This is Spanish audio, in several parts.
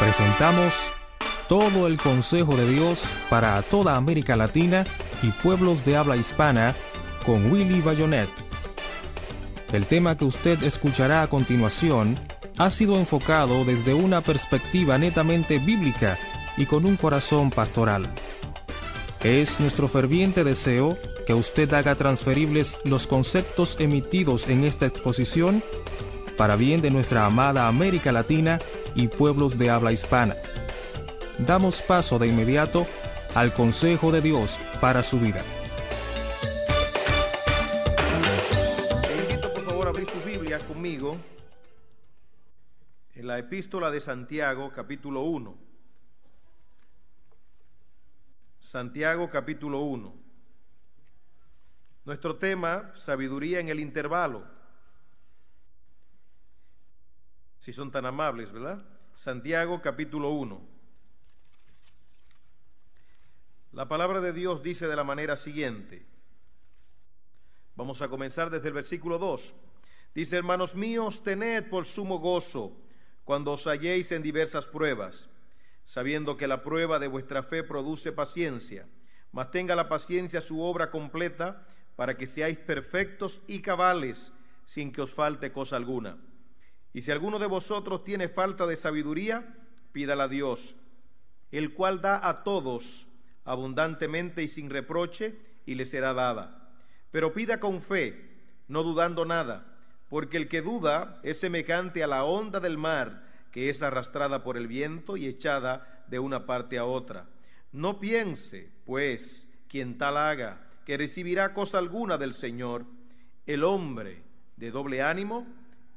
Presentamos todo el consejo de Dios para toda América Latina y pueblos de habla hispana con Willy Bayonet. El tema que usted escuchará a continuación ha sido enfocado desde una perspectiva netamente bíblica y con un corazón pastoral. Es nuestro ferviente deseo que usted haga transferibles los conceptos emitidos en esta exposición para bien de nuestra amada América Latina y pueblos de habla hispana. Damos paso de inmediato al consejo de Dios para su vida. Te invito por favor a abrir sus Biblias conmigo en la epístola de Santiago, capítulo 1. Santiago, capítulo 1. Nuestro tema, sabiduría en el intervalo. Si son tan amables, ¿verdad? Santiago, capítulo 1. La palabra de Dios dice de la manera siguiente. Vamos a comenzar desde el versículo 2. Dice: hermanos míos, tened por sumo gozo cuando os halléis en diversas pruebas, sabiendo que la prueba de vuestra fe produce paciencia, mas tenga la paciencia su obra completa, para que seáis perfectos y cabales, sin que os falte cosa alguna. Y si alguno de vosotros tiene falta de sabiduría, pídala a Dios, el cual da a todos abundantemente y sin reproche, y le será dada. Pero pida con fe, no dudando nada, porque el que duda es semejante a la onda del mar, que es arrastrada por el viento y echada de una parte a otra. No piense, pues, quien tal haga, que recibirá cosa alguna del Señor. El hombre de doble ánimo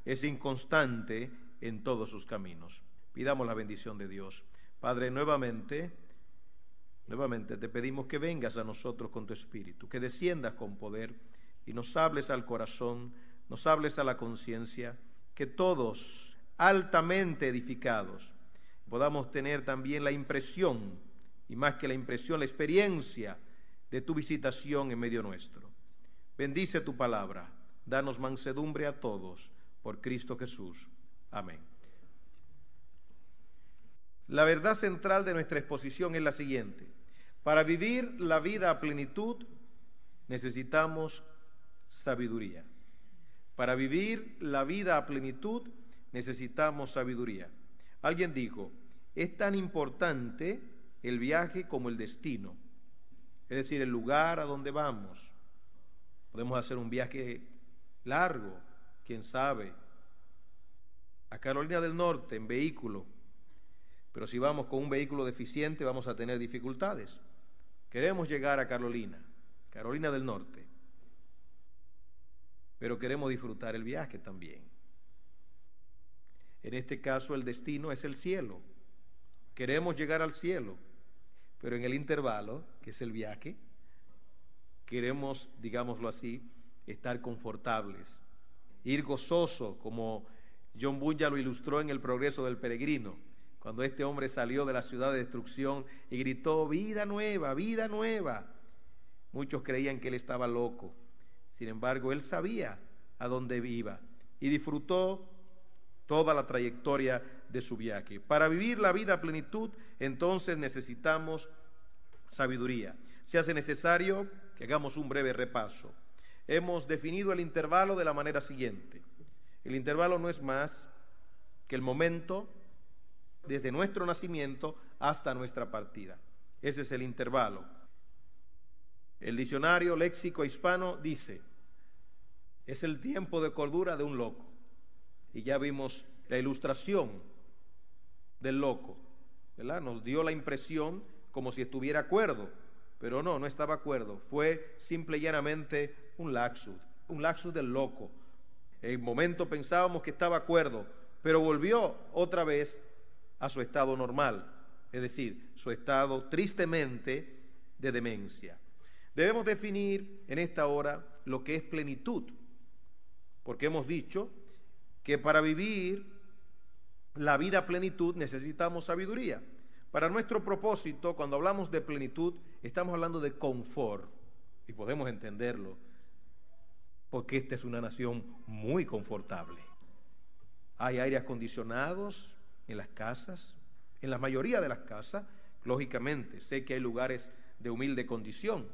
es inconstante en todos sus caminos. Pidamos la bendición de Dios. Padre, nuevamente te pedimos que vengas a nosotros con tu Espíritu, que desciendas con poder y nos hables al corazón, nos hables a la conciencia, que todos, altamente edificados, podamos tener también la impresión, y más que la impresión, la experiencia de tu visitación en medio nuestro. Bendice tu palabra, danos mansedumbre a todos, por Cristo Jesús. Amén. La verdad central de nuestra exposición es la siguiente. Para vivir la vida a plenitud necesitamos sabiduría. Para vivir la vida a plenitud necesitamos sabiduría. Alguien dijo, es tan importante el viaje como el destino, es decir, el lugar a donde vamos. Podemos hacer un viaje largo, quién sabe, a Carolina del Norte en vehículo, pero si vamos con un vehículo deficiente vamos a tener dificultades. Queremos llegar a Carolina del Norte, pero queremos disfrutar el viaje también. En este caso el destino es el cielo. Queremos llegar al cielo, pero en el intervalo, que es el viaje, queremos, digámoslo así, estar confortables, ir gozoso, como John Bunyan lo ilustró en El progreso del peregrino, cuando este hombre salió de la ciudad de destrucción y gritó, vida nueva, vida nueva. Muchos creían que él estaba loco, sin embargo, él sabía a dónde iba y disfrutó toda la trayectoria de su viaje. Para vivir la vida a plenitud, entonces necesitamos sabiduría. Se hace necesario que hagamos un breve repaso. Hemos definido el intervalo de la manera siguiente. El intervalo no es más que el momento desde nuestro nacimiento hasta nuestra partida. Ese es el intervalo. El diccionario léxico hispano dice, es el tiempo de cordura de un loco. Y ya vimos la ilustración del loco, ¿verdad? Nos dio la impresión como si estuviera cuerdo, pero no estaba cuerdo. Fue simple y llanamente un lapsus del loco. En un momento pensábamos que estaba cuerdo, pero volvió otra vez a su estado normal, es decir, su estado tristemente de demencia. Debemos definir en esta hora lo que es plenitud, porque hemos dicho que para vivir la vida a plenitud necesitamos sabiduría. Para nuestro propósito, cuando hablamos de plenitud, estamos hablando de confort, y podemos entenderlo, porque esta es una nación muy confortable. Hay aire acondicionados en las casas, En la mayoría de las casas, lógicamente, sé que hay lugares de humilde condición,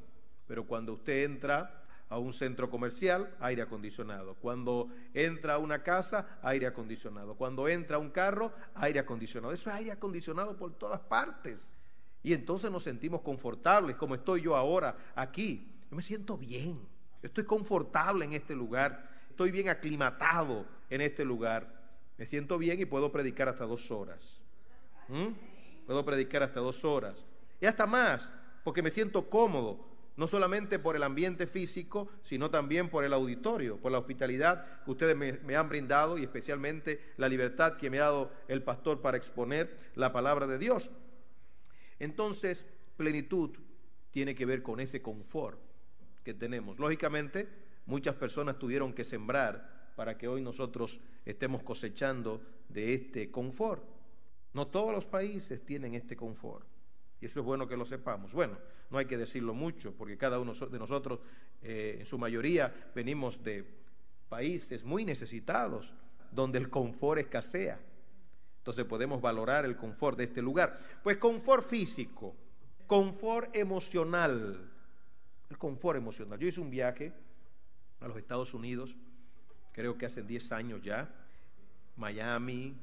pero cuando usted entra a un centro comercial, aire acondicionado. Cuando entra a una casa, aire acondicionado. Cuando entra a un carro, aire acondicionado. Eso es aire acondicionado por todas partes. Y entonces nos sentimos confortables, como estoy yo ahora aquí. Yo me siento bien, estoy confortable en este lugar, estoy bien aclimatado en este lugar. Me siento bien y puedo predicar hasta 2 horas. Puedo predicar hasta 2 horas. Y hasta más, porque me siento cómodo. No solamente por el ambiente físico, sino también por el auditorio, por la hospitalidad que ustedes me han brindado y especialmente la libertad que me ha dado el pastor para exponer la palabra de Dios. Entonces, plenitud tiene que ver con ese confort que tenemos. Lógicamente, muchas personas tuvieron que sembrar para que hoy nosotros estemos cosechando de este confort. No todos los países tienen este confort. Y eso es bueno que lo sepamos. Bueno, no hay que decirlo mucho, porque cada uno de nosotros, en su mayoría, venimos de países muy necesitados, donde el confort escasea. Entonces podemos valorar el confort de este lugar. Pues confort físico, confort emocional. El confort emocional. Yo hice un viaje a los Estados Unidos, creo que hace 10 años ya, Miami.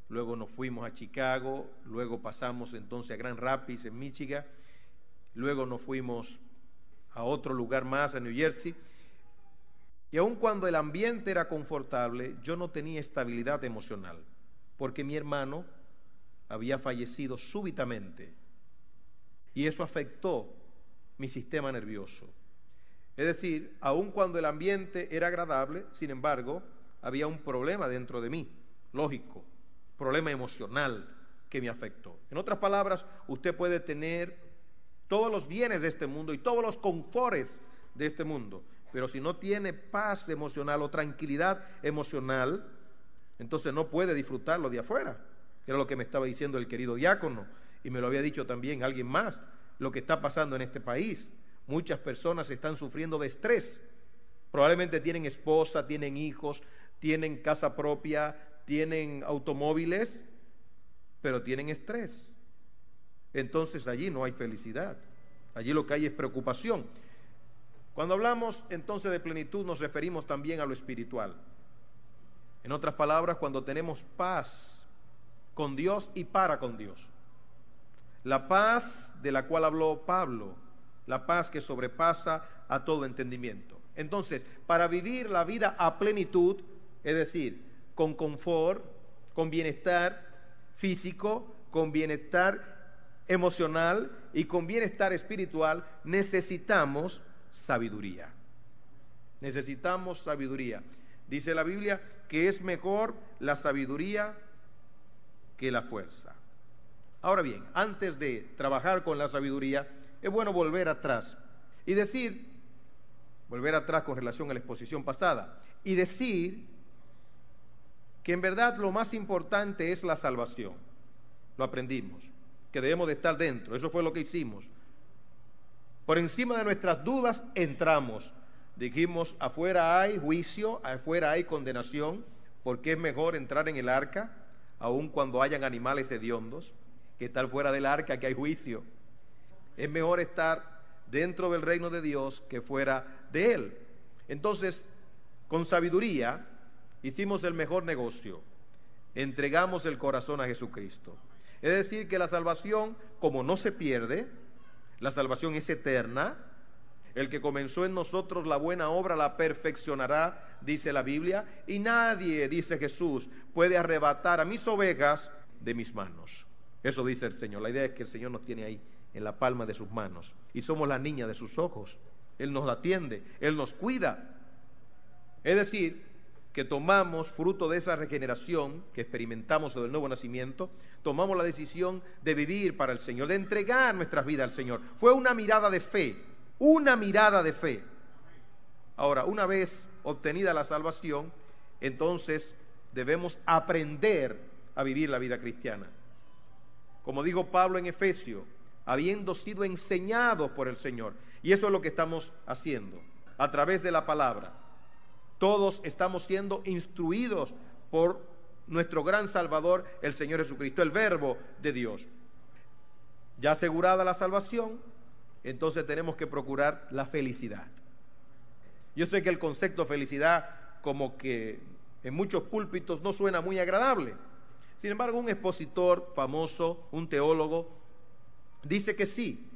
Luego nos fuimos a Chicago, luego pasamos entonces a Grand Rapids en Michigan, luego nos fuimos a otro lugar más, a New Jersey, y aun cuando el ambiente era confortable, yo no tenía estabilidad emocional, porque mi hermano había fallecido súbitamente, y eso afectó mi sistema nervioso. Es decir, aun cuando el ambiente era agradable, sin embargo, había un problema dentro de mí, lógico, problema emocional que me afectó. En otras palabras, usted puede tener todos los bienes de este mundo y todos los confortes de este mundo, pero si no tiene paz emocional o tranquilidad emocional, entonces no puede disfrutarlo de afuera. Era lo que me estaba diciendo el querido diácono, y me lo había dicho también alguien más, lo que está pasando en este país. Muchas personas están sufriendo de estrés. Probablemente tienen esposa, tienen hijos, tienen casa propia, tienen automóviles, pero tienen estrés. Entonces allí no hay felicidad, allí lo que hay es preocupación. Cuando hablamos entonces de plenitud nos referimos también a lo espiritual. En otras palabras, cuando tenemos paz con Dios y para con Dios. La paz de la cual habló Pablo, la paz que sobrepasa a todo entendimiento. Entonces, para vivir la vida a plenitud, es decir, con confort, con bienestar físico, con bienestar emocional y con bienestar espiritual, necesitamos sabiduría. Necesitamos sabiduría. Dice la Biblia que es mejor la sabiduría que la fuerza. Ahora bien, antes de trabajar con la sabiduría, es bueno volver atrás y decir, volver atrás con relación a la exposición pasada, y decir que en verdad lo más importante es la salvación. Lo aprendimos, que debemos de estar dentro, eso fue lo que hicimos. Por encima de nuestras dudas entramos. Dijimos, afuera hay juicio, afuera hay condenación, porque es mejor entrar en el arca, aun cuando hayan animales hediondos, que estar fuera del arca que hay juicio. Es mejor estar dentro del reino de Dios que fuera de él. Entonces, con sabiduría, hicimos el mejor negocio, entregamos el corazón a Jesucristo. Es decir, que la salvación, como no se pierde, la salvación es eterna. El que comenzó en nosotros la buena obra la perfeccionará, dice la Biblia, y nadie, dice Jesús, puede arrebatar a mis ovejas de mis manos. Eso dice el Señor. La idea es que el Señor nos tiene ahí en la palma de sus manos y somos la niña de sus ojos. Él nos atiende, Él nos cuida. Es decir, que tomamos fruto de esa regeneración que experimentamos del nuevo nacimiento, tomamos la decisión de vivir para el Señor, de entregar nuestras vidas al Señor. Fue una mirada de fe, una mirada de fe. Ahora, una vez obtenida la salvación, entonces debemos aprender a vivir la vida cristiana. Como dijo Pablo en Efesios, habiendo sido enseñados por el Señor. Y eso es lo que estamos haciendo a través de la palabra. Todos estamos siendo instruidos por nuestro gran Salvador, el Señor Jesucristo, el Verbo de Dios. Ya asegurada la salvación, entonces tenemos que procurar la felicidad. Yo sé que el concepto felicidad como que en muchos púlpitos no suena muy agradable. Sin embargo, un expositor famoso, un teólogo, dice que sí,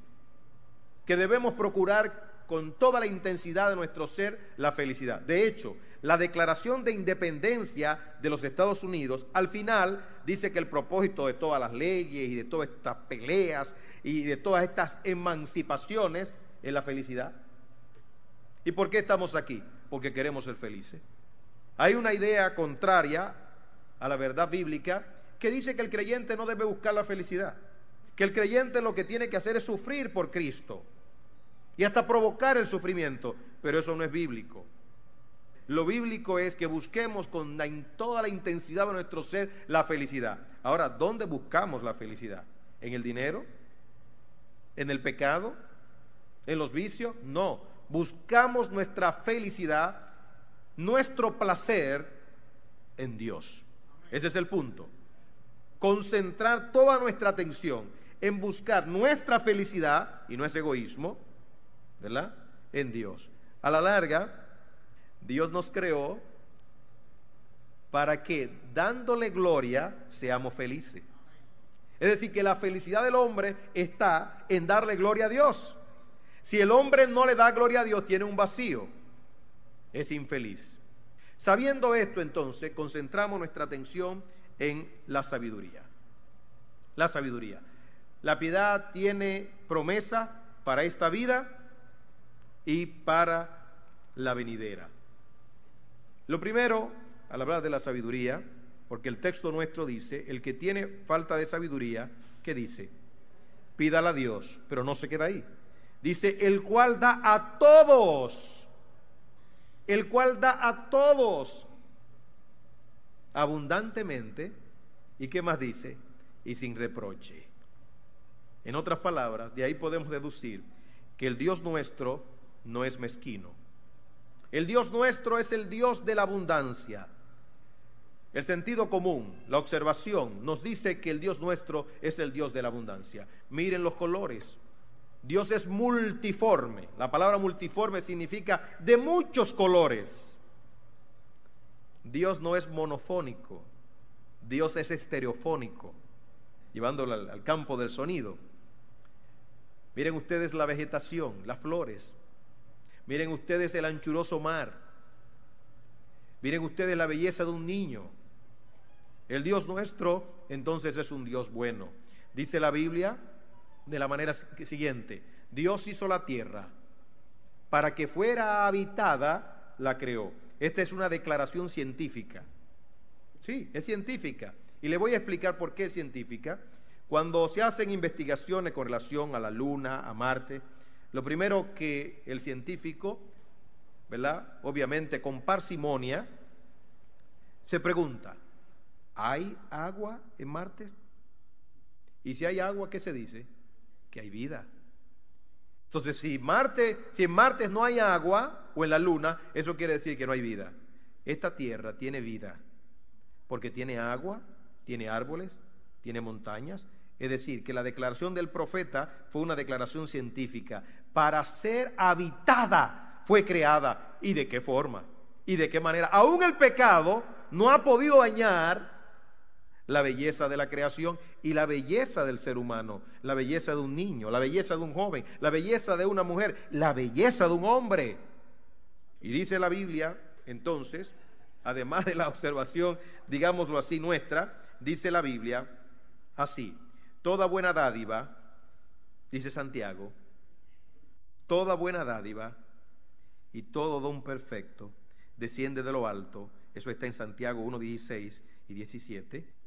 que debemos procurar con toda la intensidad de nuestro ser la felicidad. De hecho, la Declaración de Independencia de los Estados Unidos, al final, dice que el propósito de todas las leyes y de todas estas peleas y de todas estas emancipaciones es la felicidad. ¿Y por qué estamos aquí? Porque queremos ser felices. Hay una idea contraria a la verdad bíblica que dice que el creyente no debe buscar la felicidad, que el creyente lo que tiene que hacer es sufrir por Cristo y hasta provocar el sufrimiento, pero eso no es bíblico. Lo bíblico es que busquemos con toda la intensidad de nuestro ser la felicidad. Ahora, ¿dónde buscamos la felicidad? ¿En el dinero? ¿En el pecado? ¿En los vicios? No, buscamos nuestra felicidad, nuestro placer en Dios. Ese es el punto. Concentrar toda nuestra atención en buscar nuestra felicidad, y no es egoísmo, ¿verdad?, en Dios. A la larga, Dios nos creó para que, dándole gloria, seamos felices. Es decir, que la felicidad del hombre está en darle gloria a Dios. Si el hombre no le da gloria a Dios, tiene un vacío, es infeliz. Sabiendo esto, entonces, concentramos nuestra atención en la sabiduría. La sabiduría. La piedad tiene promesa para esta vida y para la venidera. Lo primero, al hablar de la sabiduría, porque el texto nuestro dice, el que tiene falta de sabiduría, ¿qué dice? Pídala a Dios, pero no se queda ahí. Dice, el cual da a todos, el cual da a todos abundantemente, ¿y qué más dice? Y sin reproche. En otras palabras, de ahí podemos deducir que el Dios nuestro no es mezquino. El Dios nuestro es el Dios de la abundancia. El sentido común, la observación, nos dice que el Dios nuestro es el Dios de la abundancia. Miren los colores. Dios es multiforme. La palabra multiforme significa de muchos colores. Dios no es monofónico. Dios es estereofónico, llevándolo al campo del sonido. Miren ustedes la vegetación, las flores. Miren ustedes el anchuroso mar. Miren ustedes la belleza de un niño. El Dios nuestro, entonces, es un Dios bueno. Dice la Biblia de la manera siguiente: Dios hizo la tierra, para que fuera habitada, la creó. Esta es una declaración científica. Sí, es científica. Y le voy a explicar por qué es científica. Cuando se hacen investigaciones con relación a la Luna, a Marte, lo primero que el científico, ¿verdad?, obviamente con parsimonia, se pregunta: ¿hay agua en Marte? Y si hay agua, ¿qué se dice? Que hay vida. Entonces, si en Marte no hay agua, o en la Luna, eso quiere decir que no hay vida. Esta tierra tiene vida, porque tiene agua, tiene árboles, tiene montañas. Es decir, que la declaración del profeta fue una declaración científica. Para ser habitada fue creada. ¿Y de qué forma? ¿Y de qué manera? Aún el pecado no ha podido dañar la belleza de la creación y la belleza del ser humano, la belleza de un niño, la belleza de un joven, la belleza de una mujer, la belleza de un hombre. Y dice la Biblia, entonces, además de la observación, digámoslo así, nuestra, dice la Biblia así: toda buena dádiva, dice Santiago, toda buena dádiva y todo don perfecto desciende de lo alto. Eso está en Santiago 1:16 y 17.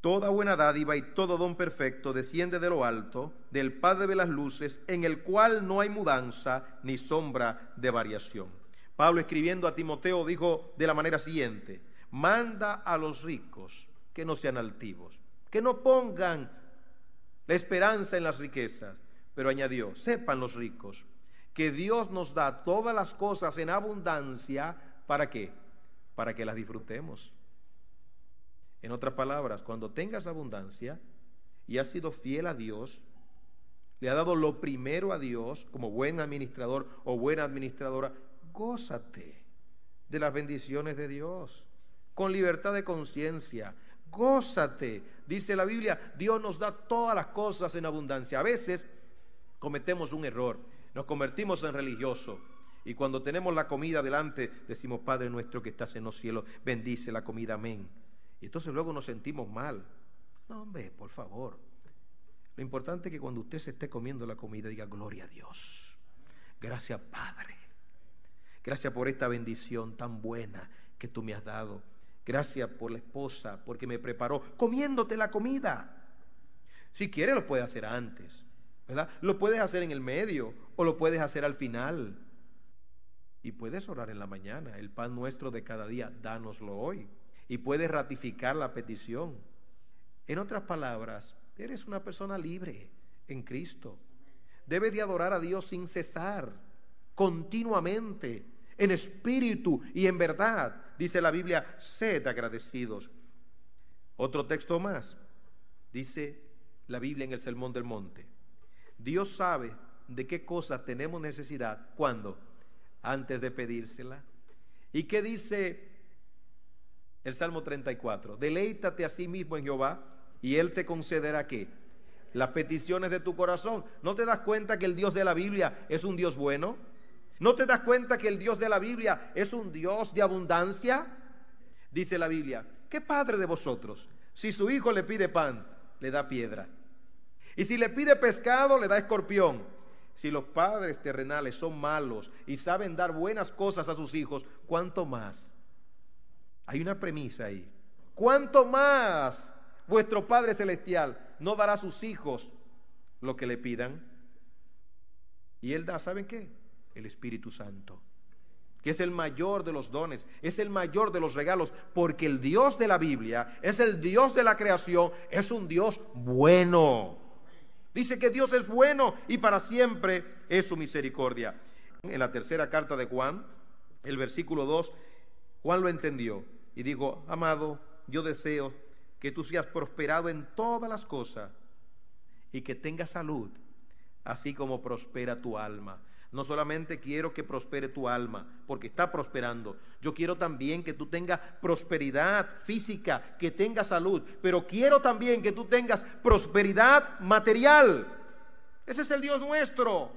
Toda buena dádiva y todo don perfecto desciende de lo alto, del Padre de las luces, en el cual no hay mudanza ni sombra de variación. Pablo, escribiendo a Timoteo, dijo de la manera siguiente: manda a los ricos que no sean altivos, que no pongan la esperanza en las riquezas, pero añadió: sepan los ricos que Dios nos da todas las cosas en abundancia. ¿Para qué? Para que las disfrutemos. En otras palabras, cuando tengas abundancia y has sido fiel a Dios, le has dado lo primero a Dios como buen administrador o buena administradora, gózate de las bendiciones de Dios con libertad de conciencia. Gózate. Dice la Biblia, Dios nos da todas las cosas en abundancia. A veces cometemos un error, nos convertimos en religiosos y cuando tenemos la comida delante decimos, Padre nuestro que estás en los cielos, bendice la comida, amén. Y entonces luego nos sentimos mal. No, hombre, por favor. Lo importante es que cuando usted se esté comiendo la comida diga, gloria a Dios. Gracias, Padre. Gracias por esta bendición tan buena que tú me has dado. Gracias por la esposa, porque me preparó comiéndote la comida. Si quieres lo puedes hacer antes, ¿verdad? Lo puedes hacer en el medio o lo puedes hacer al final. Y puedes orar en la mañana, el pan nuestro de cada día, dánoslo hoy. Y puedes ratificar la petición. En otras palabras, eres una persona libre en Cristo. Debes de adorar a Dios sin cesar, continuamente, en espíritu y en verdad. Dice la Biblia, sed agradecidos. Otro texto más, dice la Biblia en el Sermón del Monte. Dios sabe de qué cosas tenemos necesidad. ¿Cuándo? Antes de pedírsela. ¿Y qué dice el Salmo 34? Deleítate a sí mismo en Jehová y Él te concederá ¿qué? Las peticiones de tu corazón. ¿No te das cuenta que el Dios de la Biblia es un Dios bueno? ¿No te das cuenta que el Dios de la Biblia es un Dios de abundancia? Dice la Biblia, ¿qué padre de vosotros, si su hijo le pide pan, le da piedra? Y si le pide pescado, le da escorpión. Si los padres terrenales son malos y saben dar buenas cosas a sus hijos, ¿cuánto más? Hay una premisa ahí. ¿Cuánto más vuestro Padre Celestial no dará a sus hijos lo que le pidan? Y Él da, ¿saben qué? El Espíritu Santo, que es el mayor de los dones, es el mayor de los regalos, porque el Dios de la Biblia es el Dios de la creación, es un Dios bueno. Dice que Dios es bueno y para siempre es su misericordia. En la tercera carta de Juan, el versículo 2, Juan lo entendió y dijo, amado, yo deseo que tú seas prosperado en todas las cosas y que tengas salud, así como prospera tu alma. No solamente quiero que prospere tu alma, porque está prosperando. Yo quiero también que tú tengas prosperidad física, que tengas salud, pero quiero también que tú tengas prosperidad material. Ese es el Dios nuestro.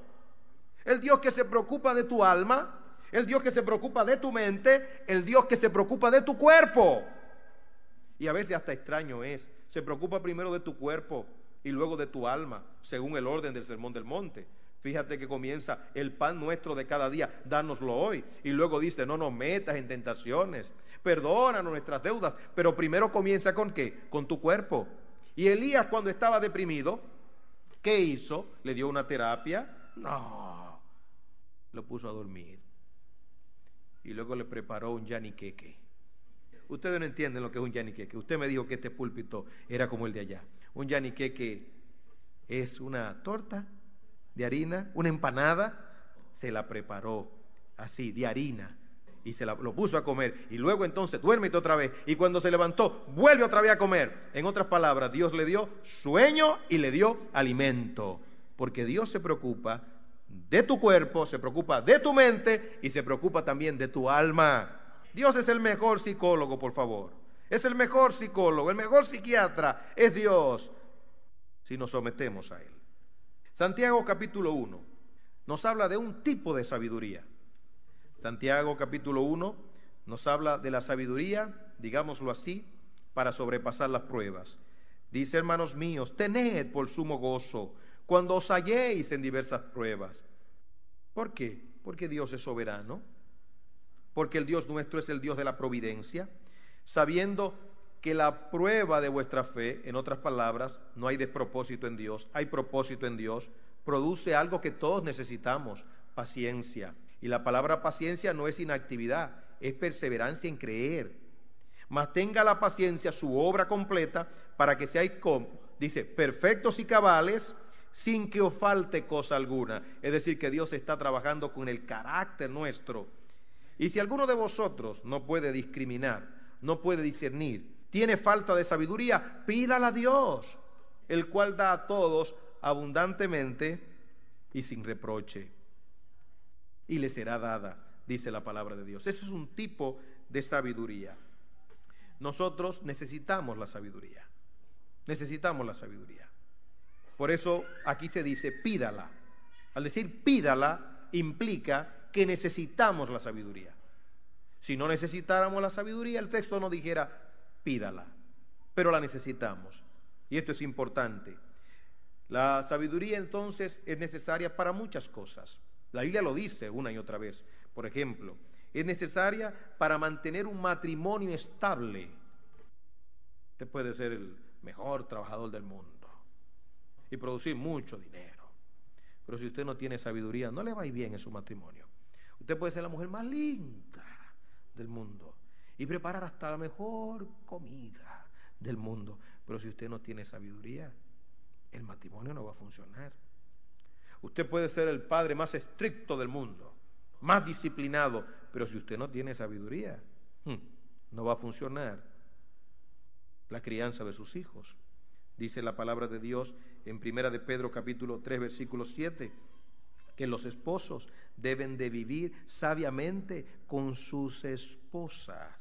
El Dios que se preocupa de tu alma, el Dios que se preocupa de tu mente, el Dios que se preocupa de tu cuerpo. Y a veces hasta extraño es, se preocupa primero de tu cuerpo y luego de tu alma, según el orden del Sermón del Monte. Fíjate que comienza el pan nuestro de cada día, dánoslo hoy. Y luego dice, no nos metas en tentaciones, perdónanos nuestras deudas. Pero primero comienza ¿con qué? Con tu cuerpo. Y Elías cuando estaba deprimido, ¿qué hizo? ¿Le dio una terapia? No, lo puso a dormir. Y luego le preparó un yaniqueque. Ustedes no entienden lo que es un yaniqueque. Usted me dijo que este púlpito era como el de allá. Un yaniqueque es una torta de harina, una empanada, se la preparó así, de harina, y lo puso a comer, y luego entonces duérmete otra vez, y cuando se levantó, vuelve otra vez a comer. En otras palabras, Dios le dio sueño y le dio alimento, porque Dios se preocupa de tu cuerpo, se preocupa de tu mente, y se preocupa también de tu alma. Dios es el mejor psicólogo, por favor, es el mejor psicólogo, el mejor psiquiatra, es Dios, si nos sometemos a Él. Santiago capítulo 1 nos habla de un tipo de sabiduría. Santiago capítulo 1 nos habla de la sabiduría, digámoslo así, para sobrepasar las pruebas. Dice, hermanos míos, tened por sumo gozo cuando os halléis en diversas pruebas. ¿Por qué? Porque Dios es soberano, porque el Dios nuestro es el Dios de la providencia, sabiendo que la prueba de vuestra fe, en otras palabras, no hay despropósito en Dios, hay propósito en Dios, produce algo que todos necesitamos, paciencia. Y la palabra paciencia no es inactividad, es perseverancia en creer. Mas tenga la paciencia su obra completa para que seáis, dice, perfectos y cabales, sin que os falte cosa alguna. Es decir, que Dios está trabajando con el carácter nuestro. Y si alguno de vosotros no puede discriminar, no puede discernir tiene falta de sabiduría, pídala a Dios, el cual da a todos abundantemente y sin reproche, y le será dada, dice la palabra de Dios. Ese es un tipo de sabiduría. Nosotros necesitamos la sabiduría. Necesitamos la sabiduría. Por eso aquí se dice pídala. Al decir pídala implica que necesitamos la sabiduría. Si no necesitáramos la sabiduría, el texto no dijera pídala, pero la necesitamos. Y esto es importante. La sabiduría entonces es necesaria para muchas cosas. La Biblia lo dice una y otra vez. Por ejemplo, es necesaria para mantener un matrimonio estable. Usted puede ser el mejor trabajador del mundo y producir mucho dinero, pero si usted no tiene sabiduría, no le va a ir bien en su matrimonio. Usted puede ser la mujer más linda del mundo y preparar hasta la mejor comida del mundo, pero si usted no tiene sabiduría, el matrimonio no va a funcionar. Usted puede ser el padre más estricto del mundo, más disciplinado, pero si usted no tiene sabiduría, no va a funcionar la crianza de sus hijos. Dice la palabra de Dios en 1 de Pedro capítulo 3 versículo 7, que los esposos deben de vivir sabiamente con sus esposas,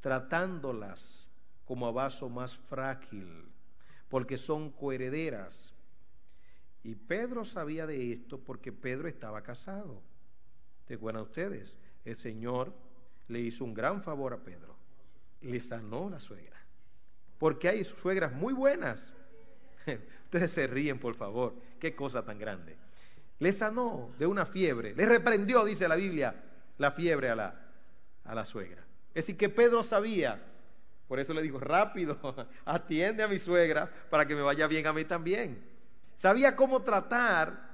tratándolas como a vaso más frágil, porque son coherederas. Y Pedro sabía de esto porque Pedro estaba casado. ¿Recuerdan ustedes? El Señor le hizo un gran favor a Pedro. Le sanó la suegra. Porque hay suegras muy buenas. Ustedes se ríen, por favor. Qué cosa tan grande. Le sanó de una fiebre. Le reprendió, dice la Biblia, la fiebre a la suegra. Es decir, que Pedro sabía. Por eso le dijo, rápido, atiende a mi suegra para que me vaya bien a mí también. Sabía cómo tratar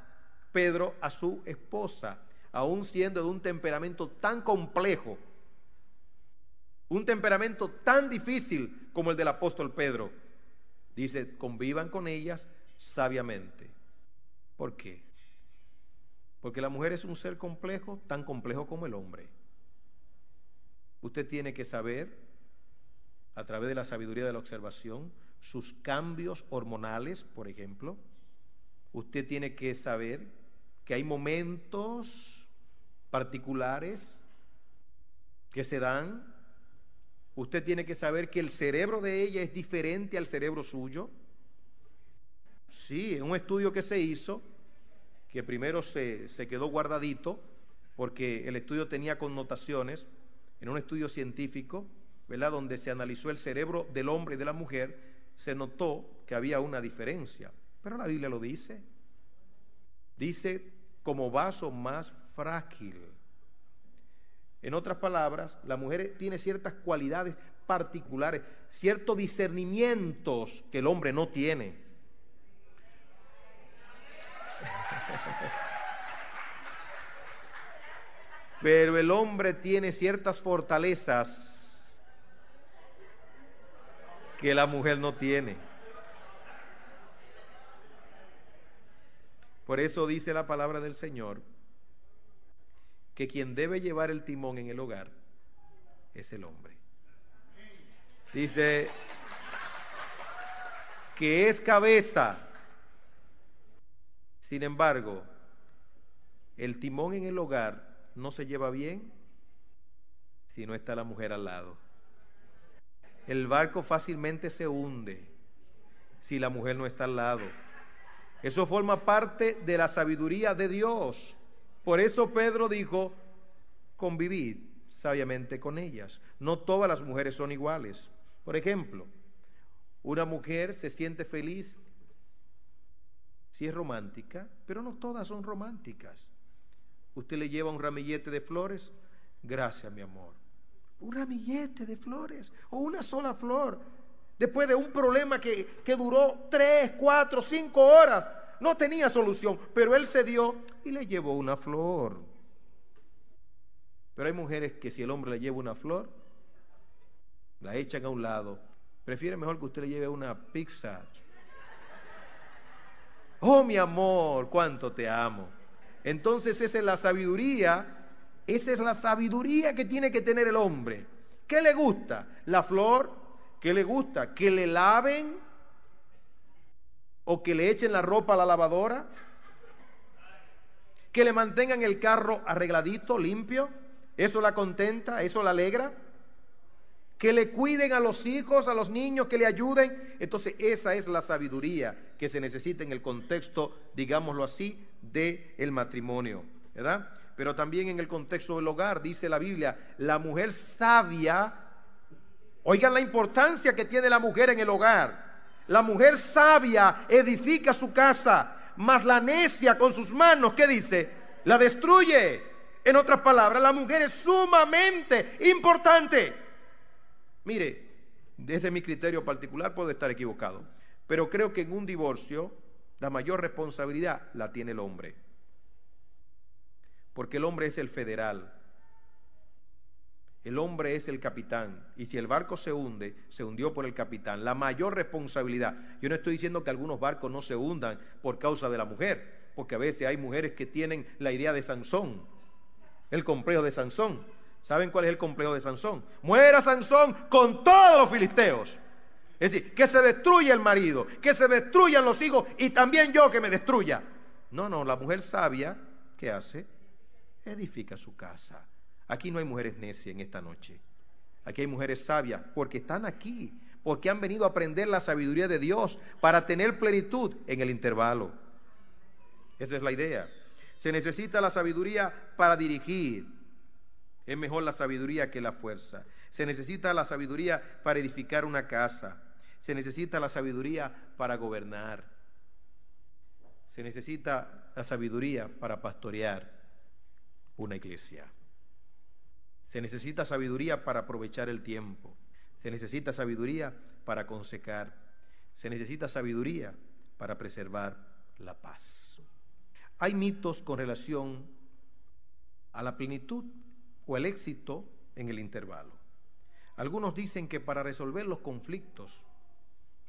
Pedro a su esposa, aún siendo de un temperamento tan complejo, un temperamento tan difícil como el del apóstol Pedro. Dice, convivan con ellas sabiamente. ¿Por qué? Porque la mujer es un ser complejo, tan complejo como el hombre. Usted tiene que saber, a través de la sabiduría de la observación, sus cambios hormonales, por ejemplo. Usted tiene que saber que hay momentos particulares que se dan. Usted tiene que saber que el cerebro de ella es diferente al cerebro suyo. Sí, en un estudio que se hizo, que primero se quedó guardadito, porque el estudio tenía connotaciones, en un estudio científico, ¿verdad?, donde se analizó el cerebro del hombre y de la mujer, se notó que había una diferencia. Pero la Biblia lo dice. Dice, como vaso más frágil. En otras palabras, la mujer tiene ciertas cualidades particulares, ciertos discernimientos que el hombre no tiene. Pero el hombre tiene ciertas fortalezas que la mujer no tiene. Por eso dice la palabra del Señor que quien debe llevar el timón en el hogar es el hombre. Dice que es cabeza. Sin embargo, el timón en el hogar no se lleva bien si no está la mujer al lado. El barco fácilmente se hunde si la mujer no está al lado. Eso forma parte de la sabiduría de Dios. Por eso Pedro dijo, convivid sabiamente con ellas. No todas las mujeres son iguales. Por ejemplo, una mujer se siente feliz si es romántica, pero no todas son románticas. Usted le lleva un ramillete de flores, gracias mi amor. Un ramillete de flores o una sola flor. Después de un problema que duró 3, 4, 5 horas, no tenía solución, pero él se dio y le llevó una flor. Pero hay mujeres que si el hombre le lleva una flor, la echan a un lado. Prefiere mejor que usted le lleve una pizza. Oh, mi amor, cuánto te amo. Entonces esa es la sabiduría que tiene que tener el hombre, ¿Qué le gusta? ¿La flor? ¿Qué le gusta? ¿Que le laven? ¿O que le echen la ropa a la lavadora? ¿Que le mantengan el carro arregladito, limpio? ¿Eso la contenta? ¿Eso la alegra? ¿Que le cuiden a los hijos, a los niños, que le ayuden? Entonces esa es la sabiduría que se necesita en el contexto, digámoslo así, del matrimonio, ¿verdad? Pero también en el contexto del hogar, dice la Biblia, la mujer sabia, oigan la importancia que tiene la mujer en el hogar. La mujer sabia edifica su casa, mas la necia con sus manos, ¿qué dice? La destruye. En otras palabras, la mujer es sumamente importante. Mire, desde mi criterio particular puedo estar equivocado, pero creo que en un divorcio la mayor responsabilidad la tiene el hombre. Porque el hombre es el federal, el hombre es el capitán, y si el barco se hunde, se hundió por el capitán. La mayor responsabilidad, yo no estoy diciendo que algunos barcos no se hundan por causa de la mujer, porque a veces hay mujeres que tienen la idea de Sansón, el complejo de Sansón. ¿Saben cuál es el complejo de Sansón? Muera Sansón con todos los filisteos. Es decir, que se destruya el marido, que se destruyan los hijos y también yo que me destruya. No, la mujer sabia, ¿qué hace? Edifica su casa. Aquí no hay mujeres necias en esta noche. Aquí hay mujeres sabias porque están aquí, porque han venido a aprender la sabiduría de Dios para tener plenitud en el intervalo. Esa es la idea. Se necesita la sabiduría para dirigir. Es mejor la sabiduría que la fuerza. Se necesita la sabiduría para edificar una casa. Se necesita la sabiduría para gobernar. Se necesita la sabiduría para pastorear una iglesia. Se necesita sabiduría para aprovechar el tiempo. Se necesita sabiduría para aconsejar. Se necesita sabiduría para preservar la paz. Hay mitos con relación a la plenitud o el éxito en el intervalo. Algunos dicen que para resolver los conflictos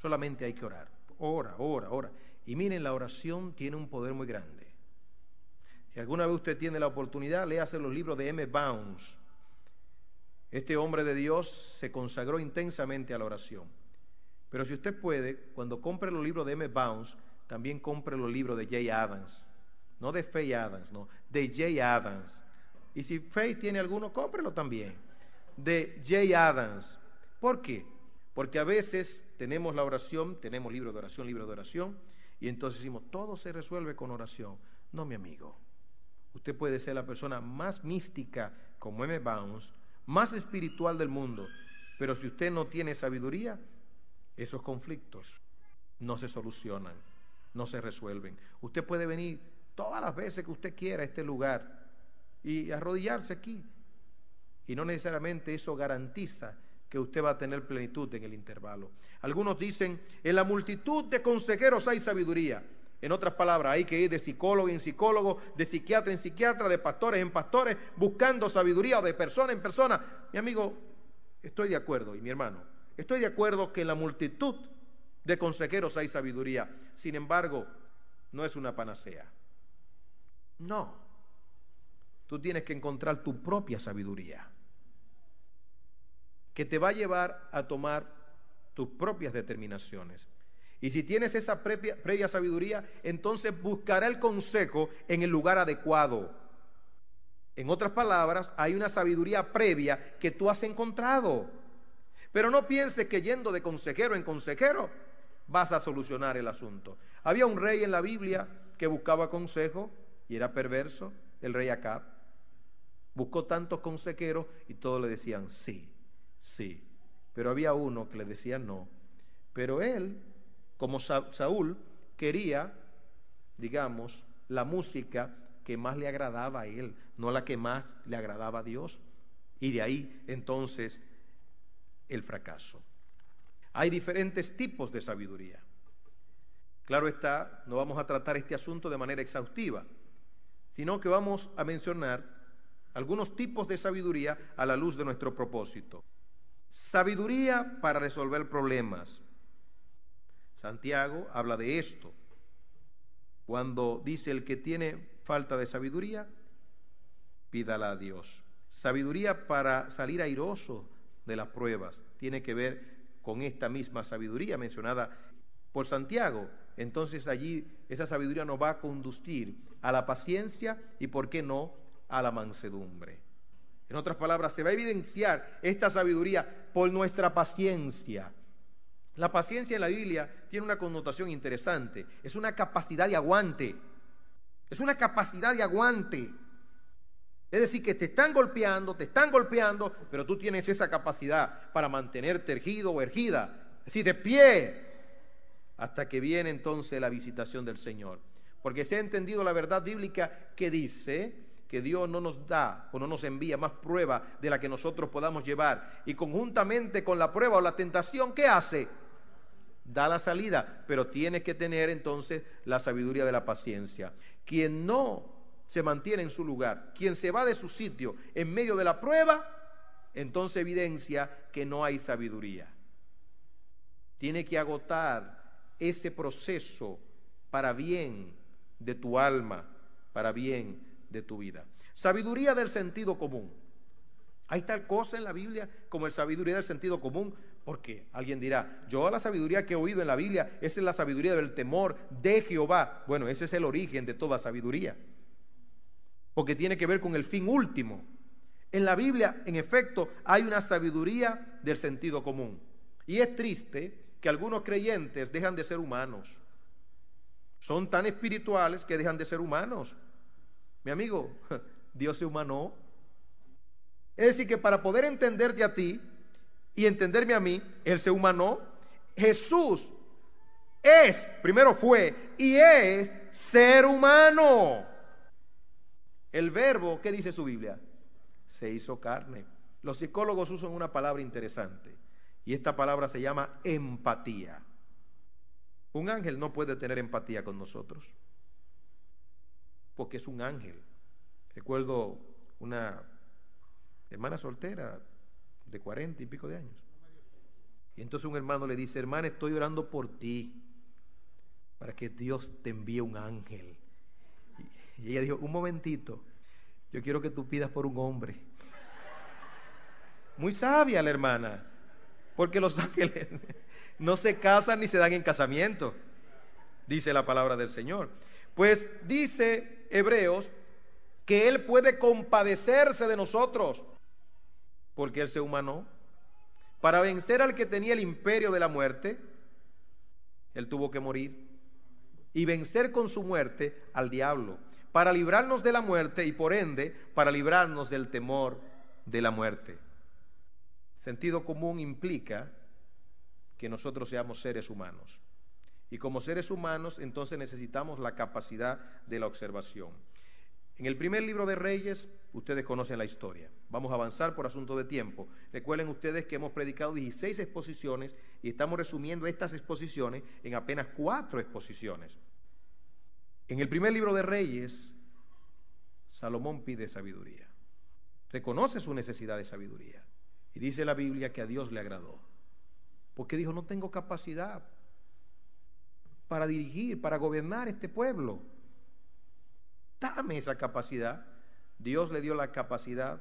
solamente hay que orar. Ora. Y miren, la oración tiene un poder muy grande. Si alguna vez usted tiene la oportunidad, léase los libros de M. Bounds. Este hombre de Dios se consagró intensamente a la oración. Pero si usted puede, cuando compre los libros de M. Bounds, también compre los libros de Jay Adams. No de Faye Adams, no, de Jay Adams. Y si Faye tiene alguno, cómprelo también. De Jay Adams. ¿Por qué? Porque a veces tenemos la oración, tenemos libro de oración, y entonces decimos, todo se resuelve con oración. No, mi amigo. Usted puede ser la persona más mística como M. Bounds, más espiritual del mundo, pero si usted no tiene sabiduría, esos conflictos no se solucionan, no se resuelven. Usted puede venir todas las veces que usted quiera a este lugar y arrodillarse aquí, y no necesariamente eso garantiza que usted va a tener plenitud en el intervalo. Algunos dicen, en la multitud de consejeros hay sabiduría. En otras palabras, hay que ir de psicólogo en psicólogo, de psiquiatra en psiquiatra, de pastores en pastores, buscando sabiduría, o de persona en persona. Mi amigo, estoy de acuerdo, y mi hermano, estoy de acuerdo que en la multitud de consejeros hay sabiduría. Sin embargo, no es una panacea. No. Tú tienes que encontrar tu propia sabiduría, que te va a llevar a tomar tus propias determinaciones. Y si tienes esa previa sabiduría, entonces buscará el consejo en el lugar adecuado. En otras palabras, hay una sabiduría previa que tú has encontrado. Pero no pienses que yendo de consejero en consejero vas a solucionar el asunto. Había un rey en la Biblia que buscaba consejo y era perverso, el rey Acab. Buscó tantos consejeros y todos le decían sí, sí. Pero había uno que le decía no. Pero él, como Saúl, quería, digamos, la música que más le agradaba a él, no la que más le agradaba a Dios. Y de ahí, entonces, el fracaso. Hay diferentes tipos de sabiduría. Claro está, no vamos a tratar este asunto de manera exhaustiva, sino que vamos a mencionar algunos tipos de sabiduría a la luz de nuestro propósito. Sabiduría para resolver problemas. Santiago habla de esto cuando dice: el que tiene falta de sabiduría, pídala a Dios. Sabiduría para salir airoso de las pruebas tiene que ver con esta misma sabiduría mencionada por Santiago, entonces allí esa sabiduría nos va a conducir a la paciencia y, ¿por qué no?, a la mansedumbre. En otras palabras, se va a evidenciar esta sabiduría por nuestra paciencia. La paciencia en la Biblia tiene una connotación interesante. Es una capacidad de aguante. Es una capacidad de aguante. Es decir, que te están golpeando, pero tú tienes esa capacidad para mantenerte erguido o erguida. Es decir, de pie, hasta que viene entonces la visitación del Señor. Porque se ha entendido la verdad bíblica que dice que Dios no nos da o no nos envía más prueba de la que nosotros podamos llevar. Y conjuntamente con la prueba o la tentación, ¿qué hace? Da la salida, pero tienes que tener entonces la sabiduría de la paciencia. Quien no se mantiene en su lugar, quien se va de su sitio en medio de la prueba, entonces evidencia que no hay sabiduría. Tiene que agotar ese proceso para bien de tu alma, para bien de tu vida. Sabiduría del sentido común. ¿Hay tal cosa en la Biblia como la sabiduría del sentido común? Porque alguien dirá, yo la sabiduría que he oído en la Biblia, esa es la sabiduría del temor de Jehová. Bueno, ese es el origen de toda sabiduría, porque tiene que ver con el fin último. En la Biblia, en efecto, hay una sabiduría del sentido común. Y es triste que algunos creyentes dejan de ser humanos. Son tan espirituales que dejan de ser humanos. Mi amigo, Dios se humanó. Es decir, que para poder entenderte a ti y entenderme a mí, Él se humanó. Jesús es, primero fue y es ser humano. El verbo, ¿qué dice su Biblia? Se hizo carne. Los psicólogos usan una palabra interesante y esta palabra se llama empatía. Un ángel no puede tener empatía con nosotros porque es un ángel. Recuerdo una hermana soltera de 40 y pico de años. Y entonces un hermano le dice, hermana, estoy orando por ti para que Dios te envíe un ángel. Y ella dijo, un momentito, yo quiero que tú pidas por un hombre. Muy sabia la hermana, porque los ángeles no se casan ni se dan en casamiento, dice la palabra del Señor. Pues dice Hebreos que Él puede compadecerse de nosotros, porque Él se humanó. Para vencer al que tenía el imperio de la muerte, Él tuvo que morir y vencer con su muerte al diablo, para librarnos de la muerte y por ende para librarnos del temor de la muerte. Sentido común implica que nosotros seamos seres humanos. Y como seres humanos, entonces necesitamos la capacidad de la observación. En el primer libro de Reyes, ustedes conocen la historia. Vamos a avanzar por asunto de tiempo. Recuerden ustedes que hemos predicado 16 exposiciones y estamos resumiendo estas exposiciones en apenas 4 exposiciones. En el primer libro de Reyes, Salomón pide sabiduría. Reconoce su necesidad de sabiduría. Y dice la Biblia que a Dios le agradó. Porque dijo, no tengo capacidad para dirigir, para gobernar este pueblo. Dame esa capacidad. Dios le dio la capacidad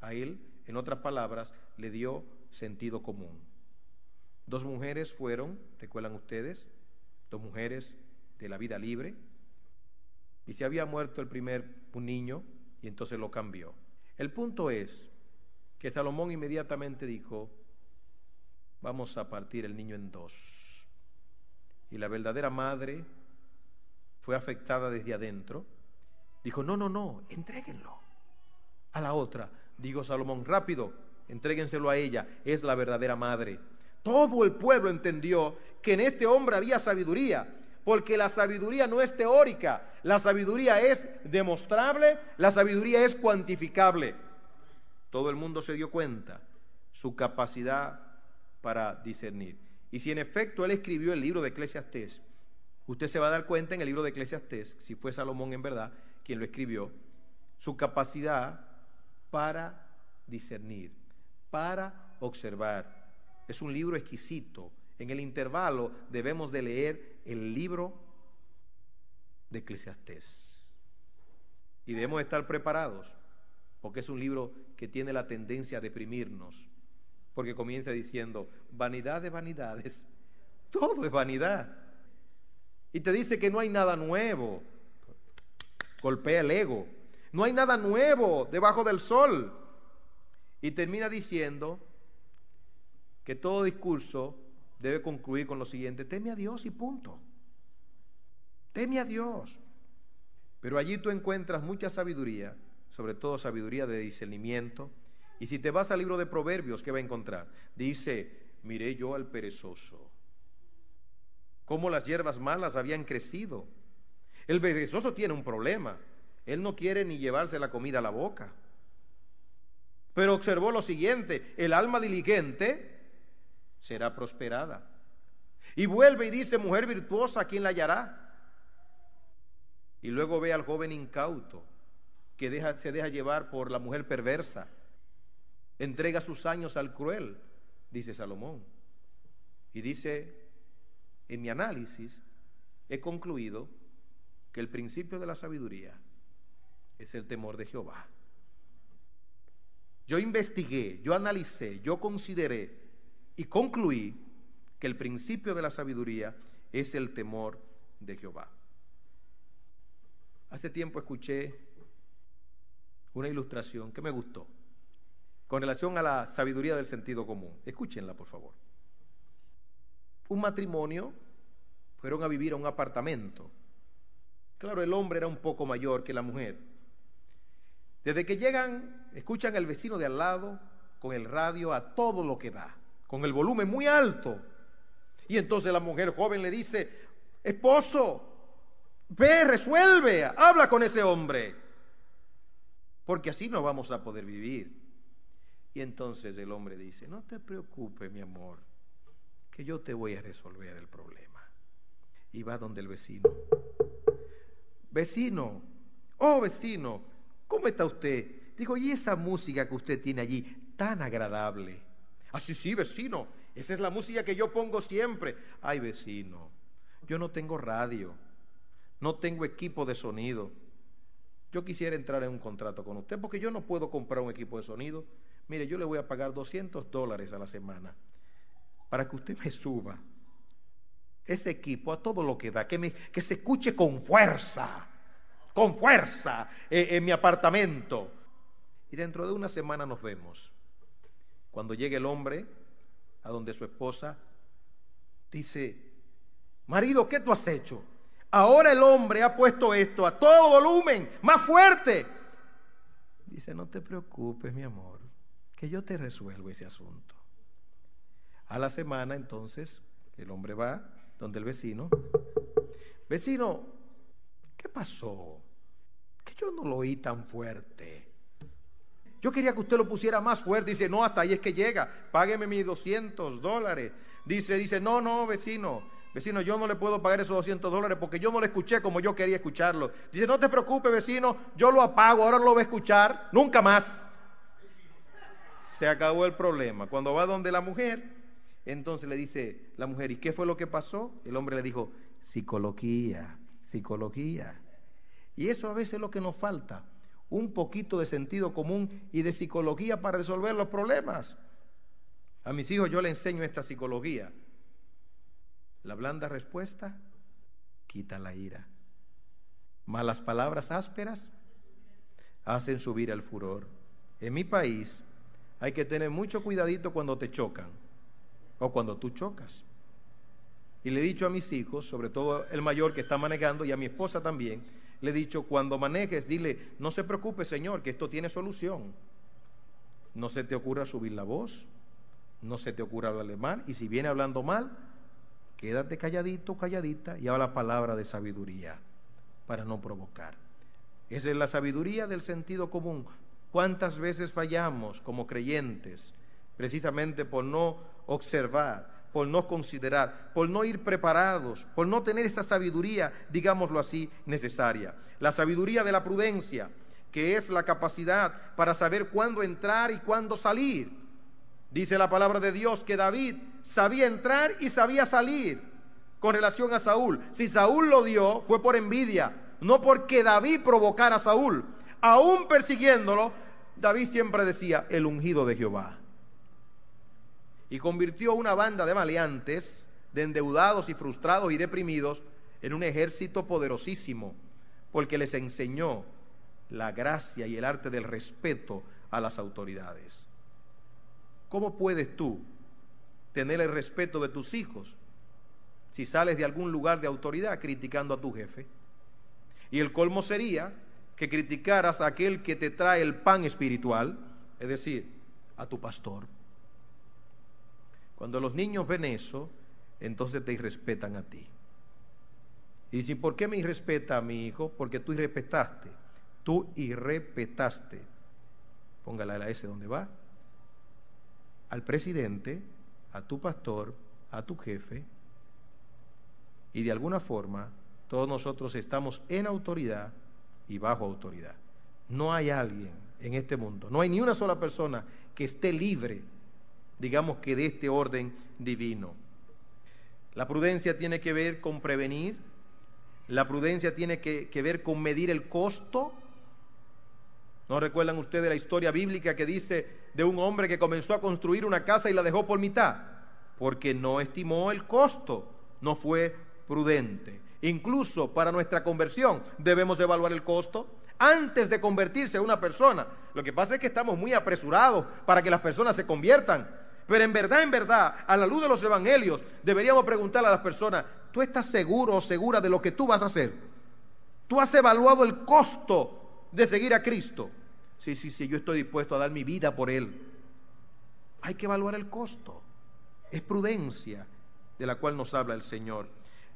a él, en otras palabras, le dio sentido común. 2 mujeres fueron, recuerdan ustedes, 2 mujeres de la vida libre, y se había muerto un niño, y entonces lo cambió. El punto es que Salomón inmediatamente dijo, vamos a partir el niño en 2. Y la verdadera madre fue afectada desde adentro. Dijo, no, entréguenlo a la otra. Dijo Salomón, rápido, entréguenselo a ella, es la verdadera madre. Todo el pueblo entendió que en este hombre había sabiduría, porque la sabiduría no es teórica, la sabiduría es demostrable, la sabiduría es cuantificable. Todo el mundo se dio cuenta su capacidad para discernir. Y si en efecto él escribió el libro de Eclesiastés, usted se va a dar cuenta en el libro de Eclesiastés, si fue Salomón en verdad quien lo escribió, su capacidad para discernir, para observar. Es un libro exquisito. En el intervalo debemos de leer el libro de Eclesiastés. Y debemos estar preparados, porque es un libro que tiene la tendencia a deprimirnos, porque comienza diciendo, vanidad de vanidades, todo es vanidad. Y te dice que no hay nada nuevo, golpea el ego, no hay nada nuevo debajo del sol. Y termina diciendo que todo discurso debe concluir con lo siguiente: teme a Dios y punto. Teme a Dios. Pero allí tú encuentras mucha sabiduría, sobre todo sabiduría de discernimiento. Y si te vas al libro de Proverbios, ¿qué va a encontrar? Dice, miré yo al perezoso, cómo las hierbas malas habían crecido. El perezoso tiene un problema, él no quiere ni llevarse la comida a la boca. Pero observó lo siguiente: el alma diligente será prosperada. Y vuelve y dice, mujer virtuosa, ¿quién la hallará? Y luego ve al joven incauto que se deja llevar por la mujer perversa, entrega sus años al cruel, dice Salomón. Y dice, en mi análisis he concluido que el principio de la sabiduría es el temor de Jehová. Yo investigué, yo analicé, yo consideré y concluí que el principio de la sabiduría es el temor de Jehová. Hace tiempo escuché una ilustración que me gustó con relación a la sabiduría del sentido común. Escúchenla, por favor. Un matrimonio fueron a vivir a un apartamento. Claro, el hombre era un poco mayor que la mujer. Desde que llegan, escuchan al vecino de al lado con el radio a todo lo que da, con el volumen muy alto. Y entonces la mujer joven le dice, esposo, ve, resuelve, habla con ese hombre, porque así no vamos a poder vivir. Y entonces el hombre dice, no te preocupes, mi amor, que yo te voy a resolver el problema. Y va donde el vecino. Vecino, oh vecino, ¿cómo está usted? Digo, ¿y esa música que usted tiene allí tan agradable? Así sí, vecino, esa es la música que yo pongo siempre. Ay, vecino, yo no tengo radio, no tengo equipo de sonido. Yo quisiera entrar en un contrato con usted porque yo no puedo comprar un equipo de sonido. Mire, yo le voy a pagar $200 a la semana para que usted me suba ese equipo a todo lo que da, que se escuche con fuerza en mi apartamento. Y dentro de una semana nos vemos. Cuando llegue el hombre a donde su esposa, dice, marido, ¿qué tú has hecho? Ahora el hombre ha puesto esto a todo volumen, más fuerte. Dice, no te preocupes, mi amor, que yo te resuelvo ese asunto. A la semana entonces el hombre va donde el vecino. Vecino, ¿qué pasó? Que yo no lo oí tan fuerte. Yo quería que usted lo pusiera más fuerte. Dice, no, hasta ahí es que llega. Págueme mis $200. Dice, no, vecino, yo no le puedo pagar esos $200 porque yo no lo escuché como yo quería escucharlo. Dice, no te preocupes, vecino, yo lo apago, ahora no lo voy a escuchar, nunca más. Se acabó el problema. Cuando va donde la mujer, entonces le dice la mujer, ¿y qué fue lo que pasó? El hombre le dijo, psicología. Y eso a veces es lo que nos falta, un poquito de sentido común y de psicología para resolver los problemas. A mis hijos yo les enseño esta psicología. La blanda respuesta quita la ira, mas las palabras ásperas hacen subir el furor. En mi país hay que tener mucho cuidadito cuando te chocan o cuando tú chocas. Y le he dicho a mis hijos, sobre todo el mayor que está manejando, y a mi esposa también, le he dicho, cuando manejes, dile, no se preocupe, señor, que esto tiene solución. No se te ocurra subir la voz, no se te ocurra hablarle mal, y si viene hablando mal, quédate calladito, calladita, y habla palabra de sabiduría para no provocar. Esa es la sabiduría del sentido común. ¿Cuántas veces fallamos como creyentes precisamente por no observar, por no considerar, por no ir preparados, por no tener esa sabiduría, digámoslo así, necesaria? La sabiduría de la prudencia, que es la capacidad para saber cuándo entrar y cuándo salir. Dice la palabra de Dios que David sabía entrar y sabía salir con relación a Saúl. Si Saúl lo dio, fue por envidia, no porque David provocara a Saúl. Aún persiguiéndolo, David siempre decía, el ungido de Jehová. y convirtió una banda de maleantes, de endeudados y frustrados y deprimidos, en un ejército poderosísimo, porque les enseñó la gracia y el arte del respeto a las autoridades. ¿Cómo puedes tú tener el respeto de tus hijos si sales de algún lugar de autoridad criticando a tu jefe? Y el colmo sería que criticaras a aquel que te trae el pan espiritual, es decir, a tu pastor. Cuando los niños ven eso, entonces te irrespetan a ti. Y dicen, ¿por qué me irrespeta a mi hijo? Porque tú irrespetaste. Tú irrespetaste. Póngala la S donde va. Al presidente, a tu pastor, a tu jefe. Y de alguna forma, todos nosotros estamos en autoridad y bajo autoridad. No hay alguien en este mundo, no hay ni una sola persona que esté libre, digamos que de este orden divino. La prudencia tiene que ver con prevenir, la prudencia tiene que ver con medir el costo. ¿No recuerdan ustedes la historia bíblica que dice de un hombre que comenzó a construir una casa y la dejó por mitad? Porque no estimó el costo, no fue prudente. Incluso para nuestra conversión debemos evaluar el costo antes de convertirse en una persona. Lo que pasa es que estamos muy apresurados para que las personas se conviertan. Pero en verdad, a la luz de los evangelios, deberíamos preguntarle a las personas, ¿tú estás seguro o segura de lo que tú vas a hacer? ¿Tú has evaluado el costo de seguir a Cristo? Sí, yo estoy dispuesto a dar mi vida por Él. Hay que evaluar el costo. Es prudencia de la cual nos habla el Señor.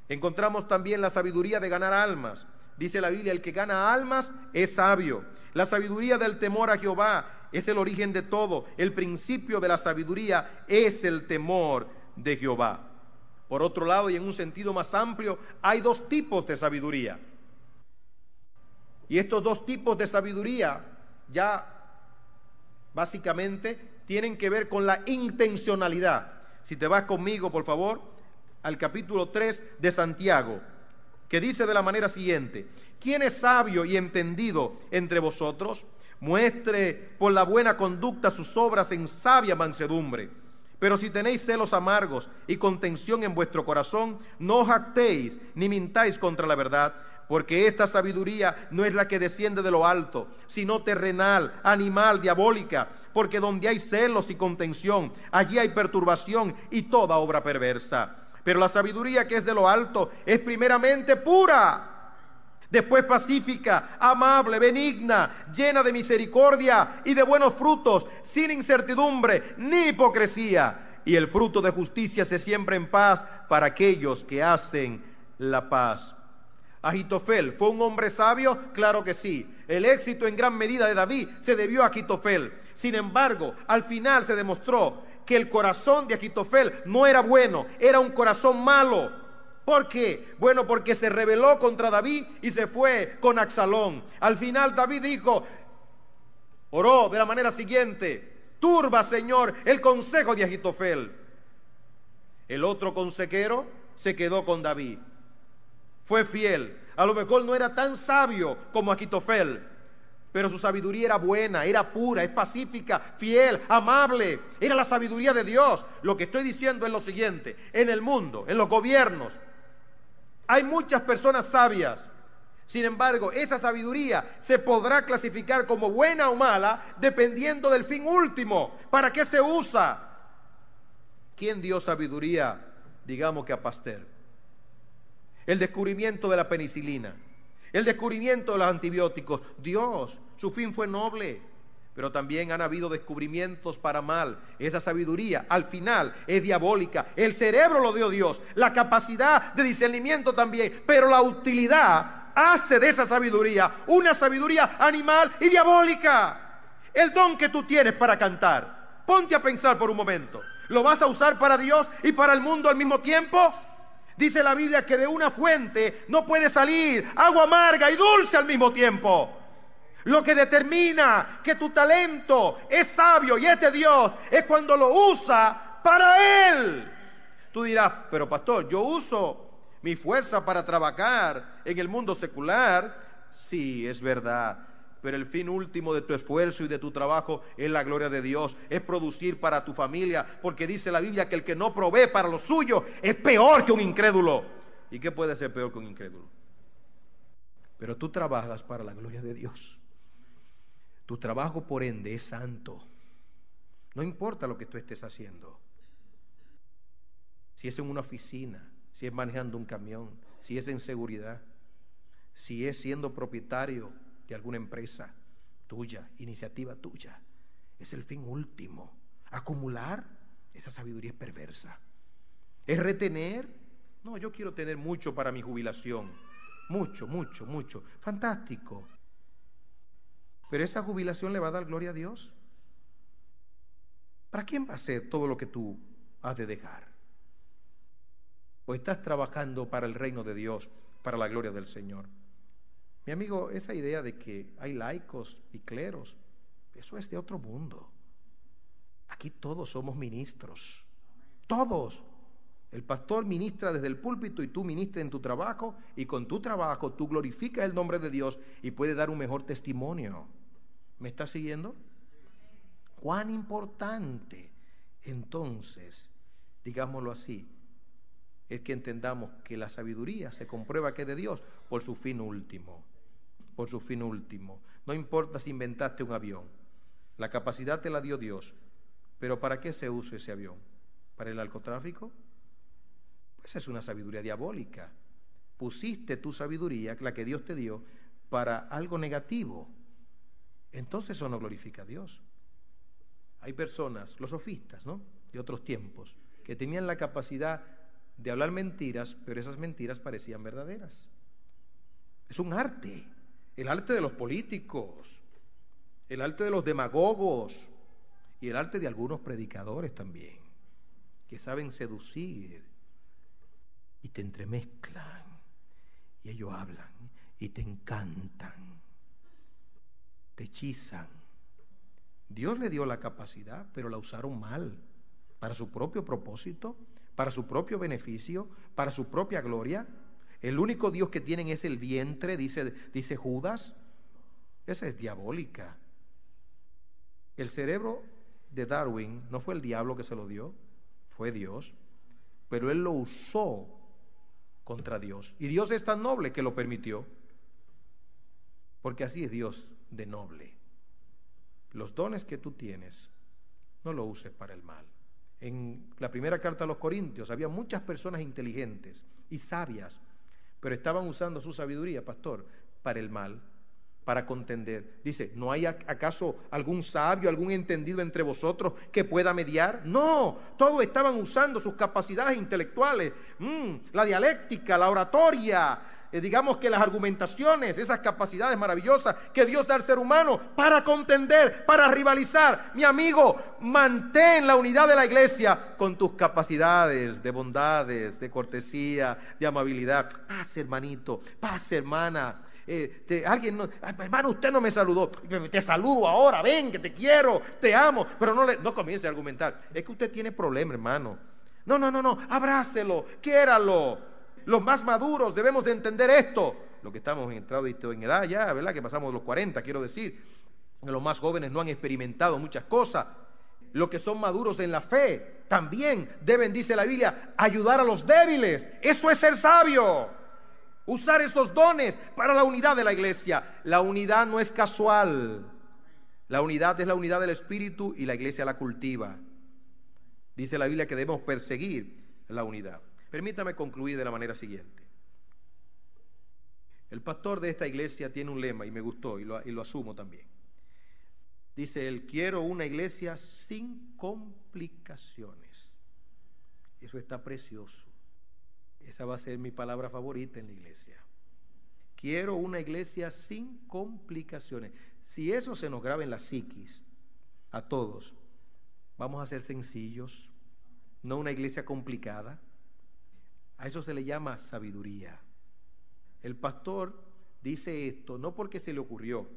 Encontramos también la sabiduría de ganar almas. Dice la Biblia, el que gana almas es sabio. La sabiduría del temor a Jehová es el origen de todo. El principio de la sabiduría es el temor de Jehová. Por otro lado, y en un sentido más amplio, hay dos tipos de sabiduría. Y estos dos tipos de sabiduría ya básicamente tienen que ver con la intencionalidad. Si te vas conmigo, por favor, al capítulo 3 de Santiago, que dice de la manera siguiente: ¿quién es sabio y entendido entre vosotros? Muestre por la buena conducta sus obras en sabia mansedumbre. Pero si tenéis celos amargos y contención en vuestro corazón, no os jactéis ni mintáis contra la verdad, porque esta sabiduría no es la que desciende de lo alto, sino terrenal, animal, diabólica, porque donde hay celos y contención, allí hay perturbación y toda obra perversa. Pero la sabiduría que es de lo alto es primeramente pura, después pacífica, amable, benigna, llena de misericordia y de buenos frutos, sin incertidumbre ni hipocresía. Y el fruto de justicia se siembra en paz para aquellos que hacen la paz. ¿Ahitofel fue un hombre sabio? Claro que sí. El éxito en gran medida de David se debió a Ahitofel. Sin embargo, al final se demostró que el corazón de Ahitofel no era bueno, era un corazón malo. ¿Por qué? Bueno, porque se rebeló contra David y se fue con Absalón. Al final David dijo, oró de la manera siguiente: turba, Señor, el consejo de Ahitofel. El otro consejero se quedó con David. Fue fiel. A lo mejor no era tan sabio como Ahitofel, pero su sabiduría era buena, era pura, es pacífica, fiel, amable. Era la sabiduría de Dios. Lo que estoy diciendo es lo siguiente: en el mundo, en los gobiernos, hay muchas personas sabias. Sin embargo, esa sabiduría se podrá clasificar como buena o mala dependiendo del fin último. ¿Para qué se usa? ¿Quién dio sabiduría, digamos que a Pasteur? El descubrimiento de la penicilina, el descubrimiento de los antibióticos. Dios, su fin fue noble, pero también han habido descubrimientos para mal. Esa sabiduría al final es diabólica. El cerebro lo dio Dios, la capacidad de discernimiento también, pero la utilidad hace de esa sabiduría una sabiduría animal y diabólica. El don que tú tienes para cantar, ponte a pensar por un momento, ¿lo vas a usar para Dios y para el mundo al mismo tiempo? Dice la Biblia que de una fuente no puede salir agua amarga y dulce al mismo tiempo. Lo que determina que tu talento es sabio y es de Dios es cuando lo usa para Él. Tú dirás, pero pastor, yo uso mi fuerza para trabajar en el mundo secular. Sí, es verdad. pero el fin último de tu esfuerzo y de tu trabajo es la gloria de Dios, es producir para tu familia, porque dice la Biblia que el que no provee para lo suyo es peor que un incrédulo. ¿Y qué puede ser peor que un incrédulo? Pero tú trabajas para la gloria de Dios. Tu trabajo, por ende, es santo. No importa lo que tú estés haciendo. Si es en una oficina, si es manejando un camión, si es en seguridad, si es siendo propietario de alguna empresa tuya, iniciativa tuya, es el fin último. Acumular, esa sabiduría es perversa. Es retener, no, yo quiero tener mucho para mi jubilación, mucho, mucho, mucho, fantástico. Pero esa jubilación le va a dar gloria a Dios. ¿Para quién va a ser todo lo que tú has de dejar? ¿O estás trabajando para el reino de Dios, para la gloria del Señor? Mi amigo, esa idea de que hay laicos y cleros, eso es de otro mundo. Aquí todos somos ministros, todos. El pastor ministra desde el púlpito y tú ministras en tu trabajo, y con tu trabajo tú glorificas el nombre de Dios y puedes dar un mejor testimonio. ¿Me estás siguiendo? Cuán importante, entonces, digámoslo así, es que entendamos que la sabiduría se comprueba que es de Dios por su fin último. Por su fin último. No importa si inventaste un avión, la capacidad te la dio Dios, pero ¿para qué se usa ese avión? ¿Para el narcotráfico? Pues es una sabiduría diabólica. Pusiste tu sabiduría, la que Dios te dio, para algo negativo. Entonces eso no glorifica a Dios. Hay personas, los sofistas, ¿no?, de otros tiempos, que tenían la capacidad de hablar mentiras, pero esas mentiras parecían verdaderas. Es un arte, el arte de los políticos, el arte de los demagogos y el arte de algunos predicadores también, que saben seducir y te entremezclan y ellos hablan y te encantan, te hechizan. Dios le dio la capacidad, pero la usaron mal, para su propio propósito, para su propio beneficio, para su propia gloria. El único Dios que tienen es el vientre, dice Judas. Esa es diabólica. El cerebro de Darwin no fue el diablo que se lo dio, fue Dios, pero él lo usó contra Dios. Y Dios es tan noble que lo permitió, porque así es Dios de noble. Los dones que tú tienes, no los uses para el mal. En la primera carta a los Corintios había muchas personas inteligentes y sabias, pero estaban usando su sabiduría, pastor, para el mal, para contender. Dice, ¿no hay acaso algún sabio, algún entendido entre vosotros que pueda mediar? No, todos estaban usando sus capacidades intelectuales, la dialéctica, la oratoria, digamos que las argumentaciones, esas capacidades maravillosas que Dios da al ser humano para contender, para rivalizar. Mi amigo, mantén la unidad de la iglesia con tus capacidades de bondades, de cortesía, de amabilidad. Pase, hermanito, pase, hermana. Alguien no, hermano, usted no me saludó. Te saludo ahora, ven, que te quiero, te amo. Pero no comience a argumentar. Es que usted tiene problema, hermano. No, abrácelo, quiéralo. Los más maduros debemos de entender esto. Los que estamos entrados en edad ya, ¿verdad?, que pasamos los 40, quiero decir. Los más jóvenes no han experimentado muchas cosas. Los que son maduros en la fe también deben, dice la Biblia, ayudar a los débiles. Eso es ser sabio. Usar esos dones para la unidad de la iglesia. La unidad no es casual. La unidad es la unidad del Espíritu y la iglesia la cultiva. Dice la Biblia que debemos perseguir la unidad. Permítame concluir de la manera siguiente. El pastor de esta iglesia tiene un lema y me gustó y lo asumo también. Dice él, quiero una iglesia sin complicaciones. Eso está precioso. Esa va a ser mi palabra favorita en la iglesia. Quiero una iglesia sin complicaciones. Si eso se nos graba en la psiquis, a todos, vamos a ser sencillos, no una iglesia complicada. A eso se le llama sabiduría. El pastor dice esto no porque se le ocurrió.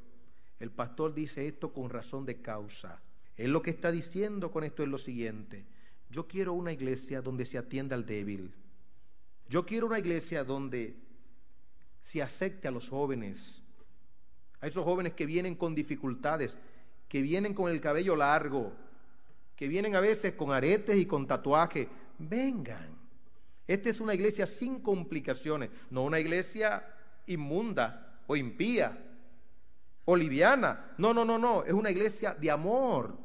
El pastor dice esto con razón de causa. Él lo que está diciendo con esto es lo siguiente. Yo quiero una iglesia donde se atienda al débil. Yo quiero una iglesia donde se acepte a los jóvenes, a esos jóvenes que vienen con dificultades, que vienen con el cabello largo, que vienen a veces con aretes y con tatuajes. Vengan. Esta es una iglesia sin complicaciones, no una iglesia inmunda o impía o liviana. No. Es una iglesia de amor,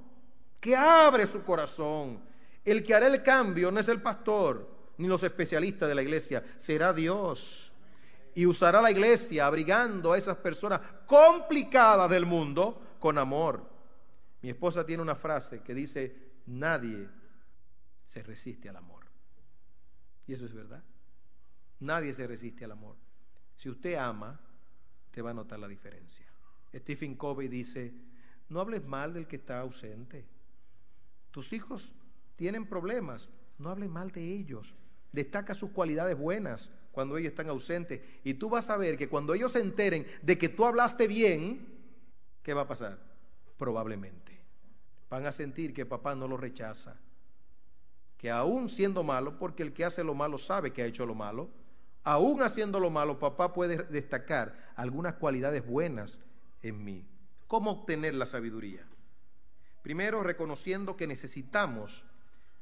que abre su corazón. El que hará el cambio no es el pastor ni los especialistas de la iglesia, será Dios. Y usará la iglesia abrigando a esas personas complicadas del mundo con amor. Mi esposa tiene una frase que dice: nadie se resiste al amor. Y eso es verdad. Nadie se resiste al amor. Si usted ama, te va a notar la diferencia. Stephen Covey dice: no hables mal del que está ausente. Tus hijos tienen problemas, no hables mal de ellos. Destaca sus cualidades buenas cuando ellos están ausentes. Y tú vas a ver que cuando ellos se enteren de que tú hablaste bien, ¿qué va a pasar? Probablemente van a sentir que papá no lo rechaza, que aún siendo malo, porque el que hace lo malo sabe que ha hecho lo malo, aún haciendo lo malo, papá puede destacar algunas cualidades buenas en mí. ¿Cómo obtener la sabiduría? Primero, reconociendo que necesitamos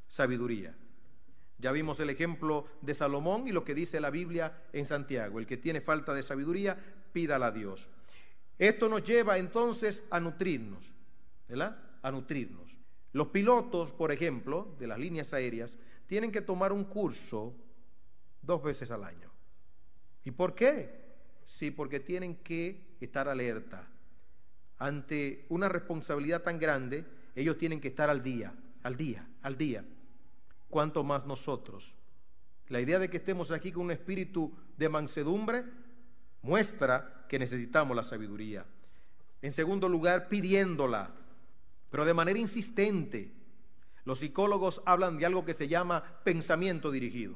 sabiduría. Ya vimos el ejemplo de Salomón y lo que dice la Biblia en Santiago: el que tiene falta de sabiduría, pídala a Dios. Esto nos lleva entonces a nutrirnos, ¿verdad? A nutrirnos. Los pilotos, por ejemplo, de las líneas aéreas, tienen que tomar un curso 2 veces al año. ¿Y por qué? Sí, porque tienen que estar alerta. Ante una responsabilidad tan grande, ellos tienen que estar al día. ¿Cuánto más nosotros? La idea de que estemos aquí con un espíritu de mansedumbre muestra que necesitamos la sabiduría. En segundo lugar, pidiéndola, pero de manera insistente. Los psicólogos hablan de algo que se llama pensamiento dirigido.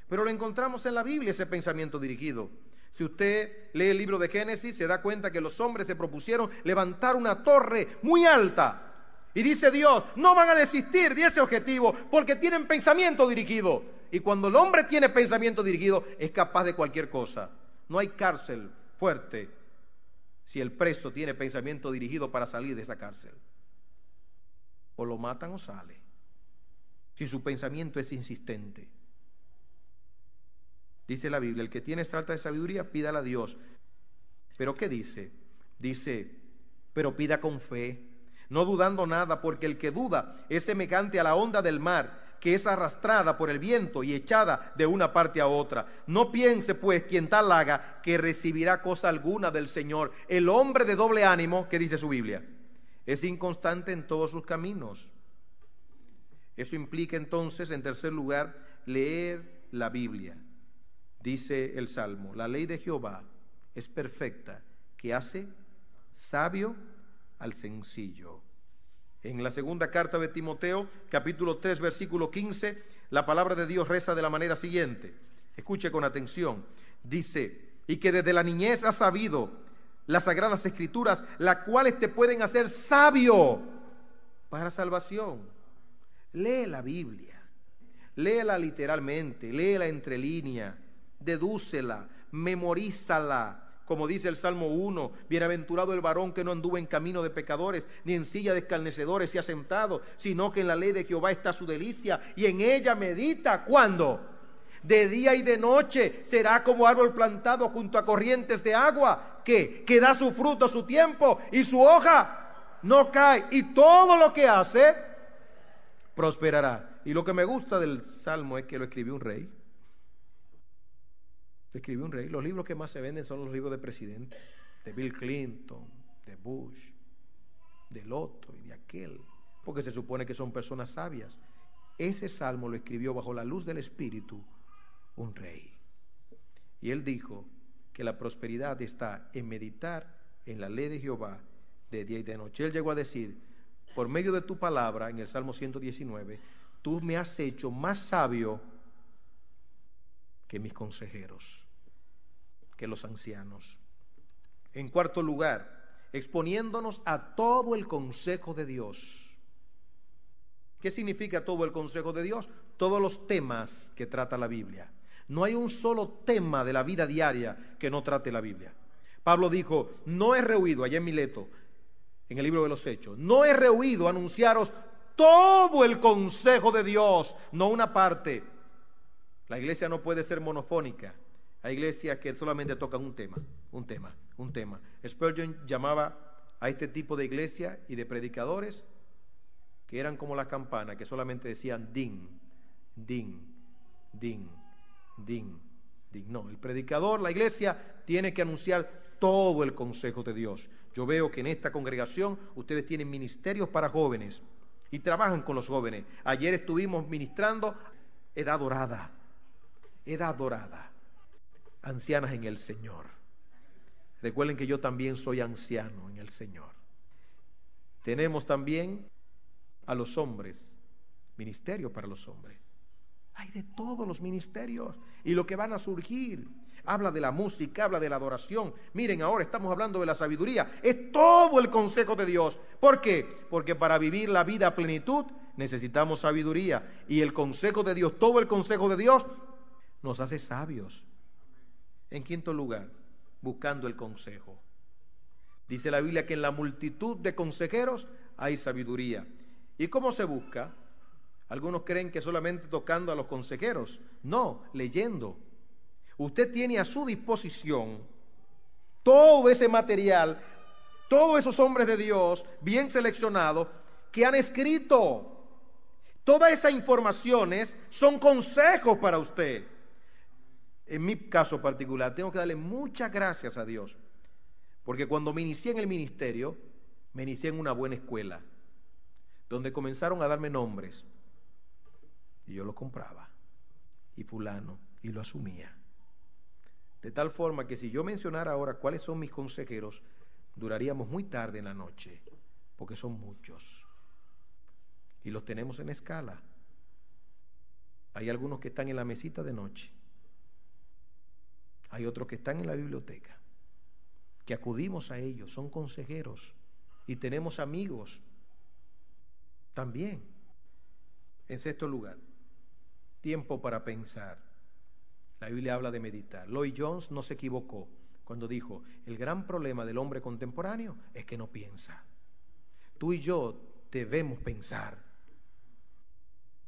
Pero lo encontramos en la Biblia, ese pensamiento dirigido. Si usted lee el libro de Génesis, se da cuenta que los hombres se propusieron levantar una torre muy alta. Y dice Dios: no van a desistir de ese objetivo porque tienen pensamiento dirigido. Y cuando el hombre tiene pensamiento dirigido, es capaz de cualquier cosa. No hay cárcel fuerte si el preso tiene pensamiento dirigido para salir de esa cárcel. O lo matan o sale. Si su pensamiento es insistente. Dice la Biblia: el que tiene falta de sabiduría, pídala a Dios. ¿Pero qué dice? Dice: pero pida con fe, no dudando nada, porque el que duda es semejante a la onda del mar, que es arrastrada por el viento y echada de una parte a otra. No piense pues quien tal haga que recibirá cosa alguna del Señor. El hombre de doble ánimo, ¿qué dice su Biblia? Es inconstante en todos sus caminos. Eso implica entonces, en tercer lugar, leer la Biblia. Dice el Salmo: la ley de Jehová es perfecta, que hace sabio al sencillo. En la segunda carta de Timoteo, capítulo 3, versículo 15, la palabra de Dios reza de la manera siguiente. Escuche con atención. Dice: y que desde la niñez has sabido las sagradas escrituras, las cuales te pueden hacer sabio para salvación. Lee la Biblia, léela literalmente, léela entre líneas, dedúcela, memorízala. Como dice el Salmo 1, bienaventurado el varón que no anduvo en camino de pecadores, ni en silla de escarnecedores se ha sentado, sino que en la ley de Jehová está su delicia, y en ella medita. ¿Cuándo? De día y de noche. Será como árbol plantado junto a corrientes de agua, que da su fruto a su tiempo, y su hoja no cae, y todo lo que hace prosperará. Y lo que me gusta del Salmo es que lo escribió un rey. Escribió un rey. Los libros que más se venden son los libros de presidentes, de Bill Clinton, de Bush, del otro y de aquel, porque se supone que son personas sabias. Ese salmo lo escribió bajo la luz del Espíritu un rey. Y él dijo que la prosperidad está en meditar en la ley de Jehová de día y de noche. Él llegó a decir: por medio de tu palabra, en el Salmo 119, tú me has hecho más sabio que mis consejeros, que los ancianos. En cuarto lugar, exponiéndonos a todo el consejo de Dios. ¿Qué significa todo el consejo de Dios? Todos los temas que trata la Biblia. No hay un solo tema de la vida diaria que no trate la Biblia. Pablo dijo, no he rehuido, allá en Mileto, en el libro de los Hechos, no he rehuido anunciaros todo el consejo de Dios, no una parte. La iglesia no puede ser monofónica. Hay iglesias que solamente tocan un tema. Spurgeon llamaba a este tipo de iglesia y de predicadores que eran como la campana, que solamente decían din, din, din, din, din. No, el predicador, la iglesia, tiene que anunciar todo el consejo de Dios. Yo veo que en esta congregación ustedes tienen ministerios para jóvenes y trabajan con los jóvenes. Ayer estuvimos ministrando edad dorada, ancianas en el Señor. Recuerden que yo también soy anciano en el Señor. Tenemos también a los hombres, ministerio para los hombres. Hay de todos los ministerios y lo que van a surgir. Habla de la música, habla de la adoración. Miren, ahora estamos hablando de la sabiduría. Es todo el consejo de Dios. ¿Por qué? Porque para vivir la vida a plenitud necesitamos sabiduría. Y el consejo de Dios, todo el consejo de Dios, nos hace sabios. En quinto lugar, buscando el consejo. Dice la Biblia que en la multitud de consejeros hay sabiduría. ¿Y cómo se busca? Algunos creen que solamente tocando a los consejeros. No, leyendo. Usted tiene a su disposición todo ese material, todos esos hombres de Dios bien seleccionados que han escrito. Todas esas informaciones son consejos para usted. En mi caso particular, tengo que darle muchas gracias a Dios, porque cuando me inicié en el ministerio, me inicié en una buena escuela, donde comenzaron a darme nombres, y yo los compraba, y fulano, y lo asumía. De tal forma que si yo mencionara ahora cuáles son mis consejeros, duraríamos muy tarde en la noche, porque son muchos, y los tenemos en escala. Hay algunos que están en la mesita de noche, hay otros que están en la biblioteca, que acudimos a ellos, son consejeros, y tenemos amigos también. En sexto lugar, tiempo para pensar. La Biblia habla de meditar. Lloyd Jones no se equivocó cuando dijo, el gran problema del hombre contemporáneo es que no piensa. Tú y yo debemos pensar.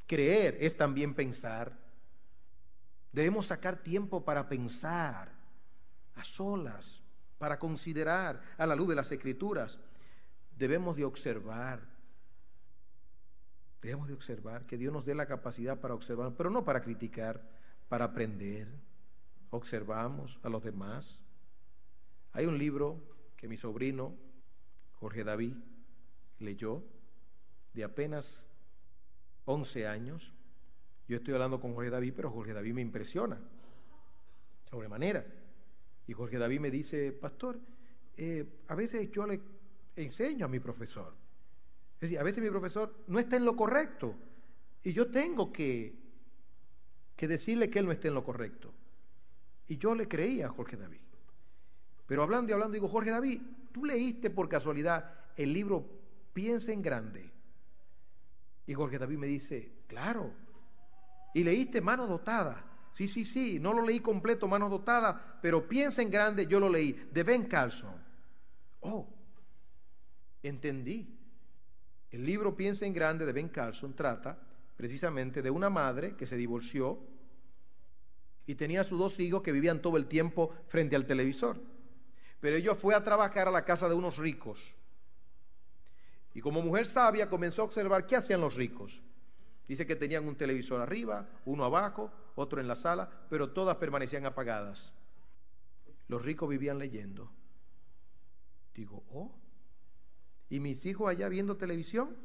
Creer es también pensar. Debemos sacar tiempo para pensar a solas, para considerar a la luz de las Escrituras. Debemos de observar. Debemos de observar, que Dios nos dé la capacidad para observar, pero no para criticar, para aprender. Observamos a los demás. Hay un libro que mi sobrino Jorge David leyó, de apenas 11 años. Yo estoy hablando con Jorge David, pero Jorge David me impresiona sobremanera. Y Jorge David me dice, pastor, a veces yo le enseño a mi profesor. Es decir, a veces mi profesor no está en lo correcto y yo tengo que decirle que él no está en lo correcto. Y yo le creía a Jorge David. Pero hablando y hablando, digo, Jorge David, ¿tú leíste por casualidad el libro Piensa en Grande? Y Jorge David me dice, claro. ¿Y leíste Mano Dotada? Sí, no lo leí completo, Mano Dotada, pero Piensa en Grande yo lo leí, de Ben Carson. Oh, entendí. El libro Piensa en Grande de Ben Carson trata precisamente de una madre que se divorció y tenía a sus 2 hijos que vivían todo el tiempo frente al televisor. Pero ella fue a trabajar a la casa de unos ricos. Y como mujer sabia comenzó a observar qué hacían los ricos. Dice que tenían un televisor arriba, uno abajo, otro en la sala, pero todas permanecían apagadas. Los ricos vivían leyendo. Digo, oh, ¿y mis hijos allá viendo televisión?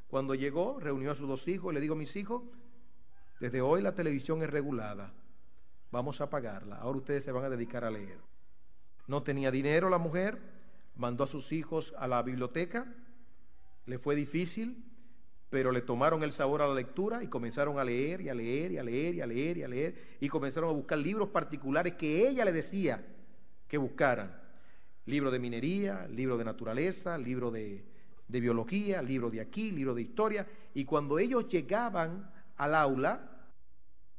Cuando llegó, reunió a sus 2 hijos y le dijo, mis hijos, desde hoy la televisión es regulada, vamos a apagarla, ahora ustedes se van a dedicar a leer. No tenía dinero la mujer, mandó a sus hijos a la biblioteca, le fue difícil, pero le tomaron el sabor a la lectura y comenzaron a leer y a leer y a leer y a leer y a leer y comenzaron a buscar libros particulares que ella le decía que buscaran. Libro de minería, libro de naturaleza, libro de biología, libro de aquí, libro de historia. Y cuando ellos llegaban al aula,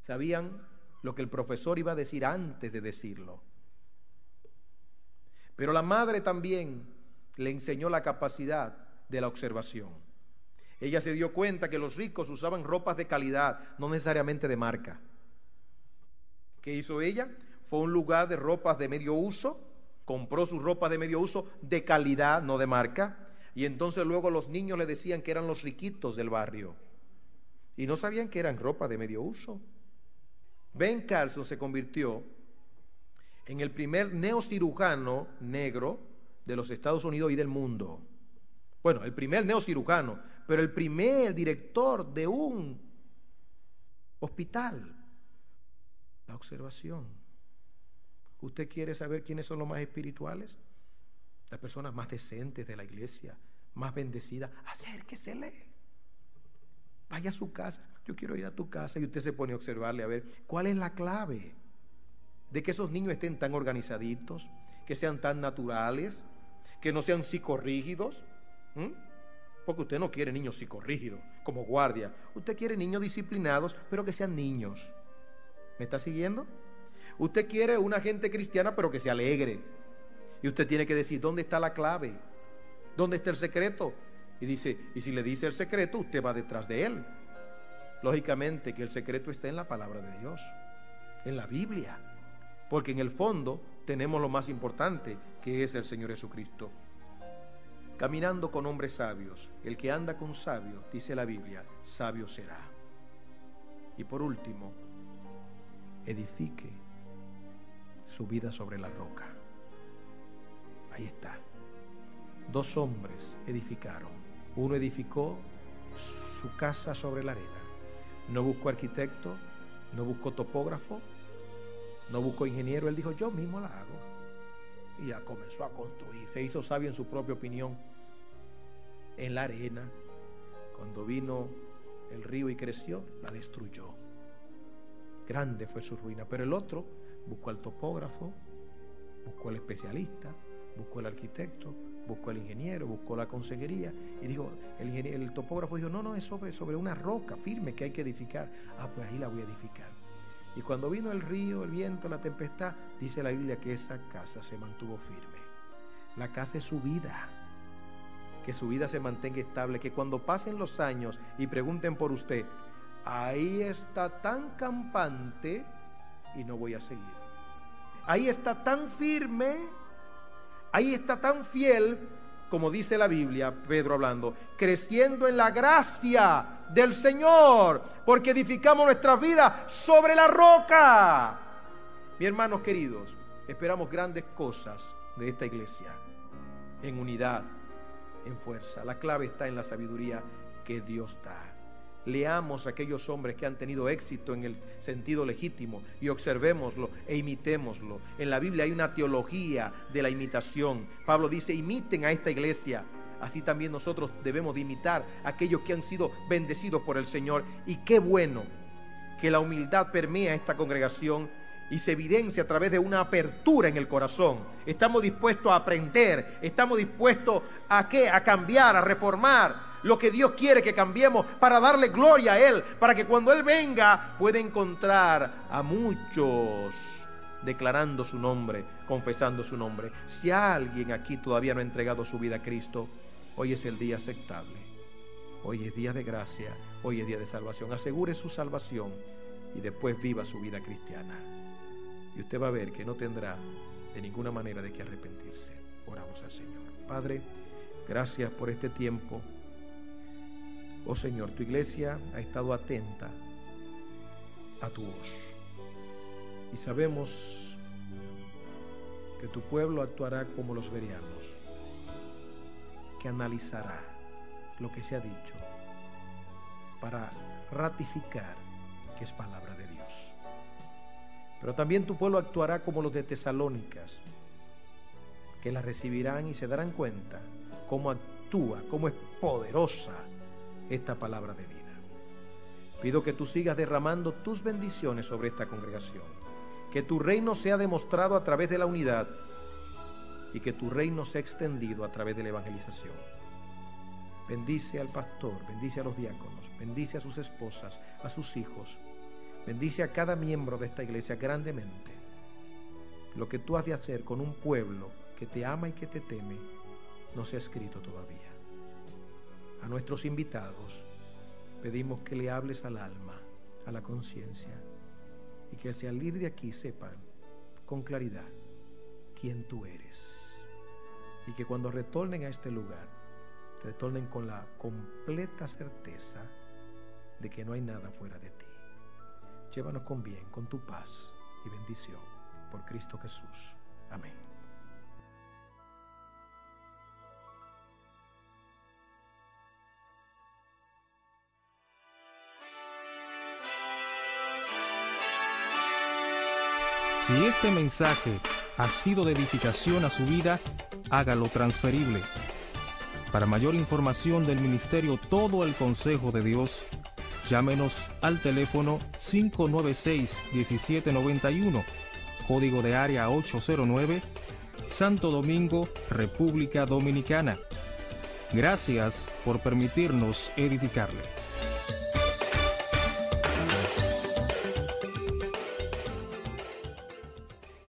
sabían lo que el profesor iba a decir antes de decirlo. Pero la madre también le enseñó la capacidad de la observación. Ella se dio cuenta que los ricos usaban ropas de calidad, no necesariamente de marca. ¿Qué hizo ella? Fue a un lugar de ropas de medio uso, compró sus ropas de medio uso de calidad, no de marca, y entonces luego los niños le decían que eran los riquitos del barrio. Y no sabían que eran ropas de medio uso. Ben Carson se convirtió en el primer neocirujano negro de los Estados Unidos y del mundo. Bueno, el primer neocirujano, pero el primer director de un hospital. La observación. ¿Usted quiere saber quiénes son los más espirituales? Las personas más decentes de la iglesia, más bendecidas. Acérquesele. Vaya a su casa. Yo quiero ir a tu casa. Y usted se pone a observarle a ver cuál es la clave de que esos niños estén tan organizaditos, que sean tan naturales, que no sean psicorrígidos. Porque usted no quiere niños psicorrígidos como guardia. Usted quiere niños disciplinados, pero que sean niños. ¿Me está siguiendo? Usted quiere una gente cristiana, pero que se alegre. Y usted tiene que decir, ¿dónde está la clave? ¿Dónde está el secreto? Y dice, y si le dice el secreto, usted va detrás de él. Lógicamente que el secreto está en la palabra de Dios, en la Biblia. Porque en el fondo tenemos lo más importante, que es el Señor Jesucristo. Caminando con hombres sabios. El que anda con sabios, dice la Biblia, sabio será. Y por último, edifique su vida sobre la roca. Ahí está. 2 hombres edificaron. Uno edificó su casa sobre la arena. No buscó arquitecto, no buscó topógrafo, no buscó ingeniero. Él dijo, yo mismo la hago. Y ya comenzó a construir. Se hizo sabio en su propia opinión. En la arena, cuando vino el río y creció, la destruyó. Grande fue su ruina. Pero el otro buscó al topógrafo, buscó al especialista, buscó al arquitecto, buscó al ingeniero, buscó la consejería y dijo, el topógrafo dijo, no, es sobre una roca firme que hay que edificar. Pues ahí la voy a edificar. Y cuando vino el río, el viento, la tempestad, dice la Biblia que esa casa se mantuvo firme. La casa es su vida. Que su vida se mantenga estable, que cuando pasen los años y pregunten por usted, ahí está tan campante y no voy a seguir. Ahí está tan firme, ahí está tan fiel, como dice la Biblia, Pedro hablando, creciendo en la gracia del Señor, porque edificamos nuestras vidas sobre la roca. Mis hermanos queridos, esperamos grandes cosas de esta iglesia, en unidad, en fuerza. La clave está en la sabiduría que Dios da. Leamos a aquellos hombres que han tenido éxito en el sentido legítimo y observémoslo e imitémoslo. En la Biblia hay una teología de la imitación. Pablo dice, imiten a esta iglesia. Así también nosotros debemos de imitar a aquellos que han sido bendecidos por el Señor. Y qué bueno que la humildad permea esta congregación y se evidencia a través de una apertura en el corazón. Estamos dispuestos a aprender, estamos dispuestos a ¿qué? A cambiar, a reformar lo que Dios quiere que cambiemos para darle gloria a Él, para que cuando Él venga pueda encontrar a muchos declarando su nombre, confesando su nombre. Si alguien aquí todavía no ha entregado su vida a Cristo, hoy es el día aceptable, hoy es día de gracia, hoy es día de salvación. Asegure su salvación y después viva su vida cristiana. Y usted va a ver que no tendrá de ninguna manera de qué arrepentirse. Oramos al Señor. Padre, gracias por este tiempo. Oh Señor, tu iglesia ha estado atenta a tu voz. Y sabemos que tu pueblo actuará como los bereanos, que analizará lo que se ha dicho para ratificar que es palabra de Dios. Pero también tu pueblo actuará como los de Tesalónicas, que la recibirán y se darán cuenta cómo actúa, cómo es poderosa esta palabra de vida. Pido que tú sigas derramando tus bendiciones sobre esta congregación, que tu reino sea demostrado a través de la unidad y que tu reino sea extendido a través de la evangelización. Bendice al pastor, bendice a los diáconos, bendice a sus esposas, a sus hijos. Bendice a cada miembro de esta iglesia grandemente. Lo que tú has de hacer con un pueblo que te ama y que te teme, no se ha escrito todavía. A nuestros invitados pedimos que le hables al alma, a la conciencia, y que al salir de aquí sepan con claridad quién tú eres. Y que cuando retornen a este lugar, retornen con la completa certeza de que no hay nada fuera de ti. Llévanos con bien, con tu paz y bendición, por Cristo Jesús. Amén. Si este mensaje ha sido de edificación a su vida, hágalo transferible. Para mayor información del ministerio Todo el Consejo de Dios, llámenos al teléfono 596-1791, código de área 809, Santo Domingo, República Dominicana. Gracias por permitirnos edificarle.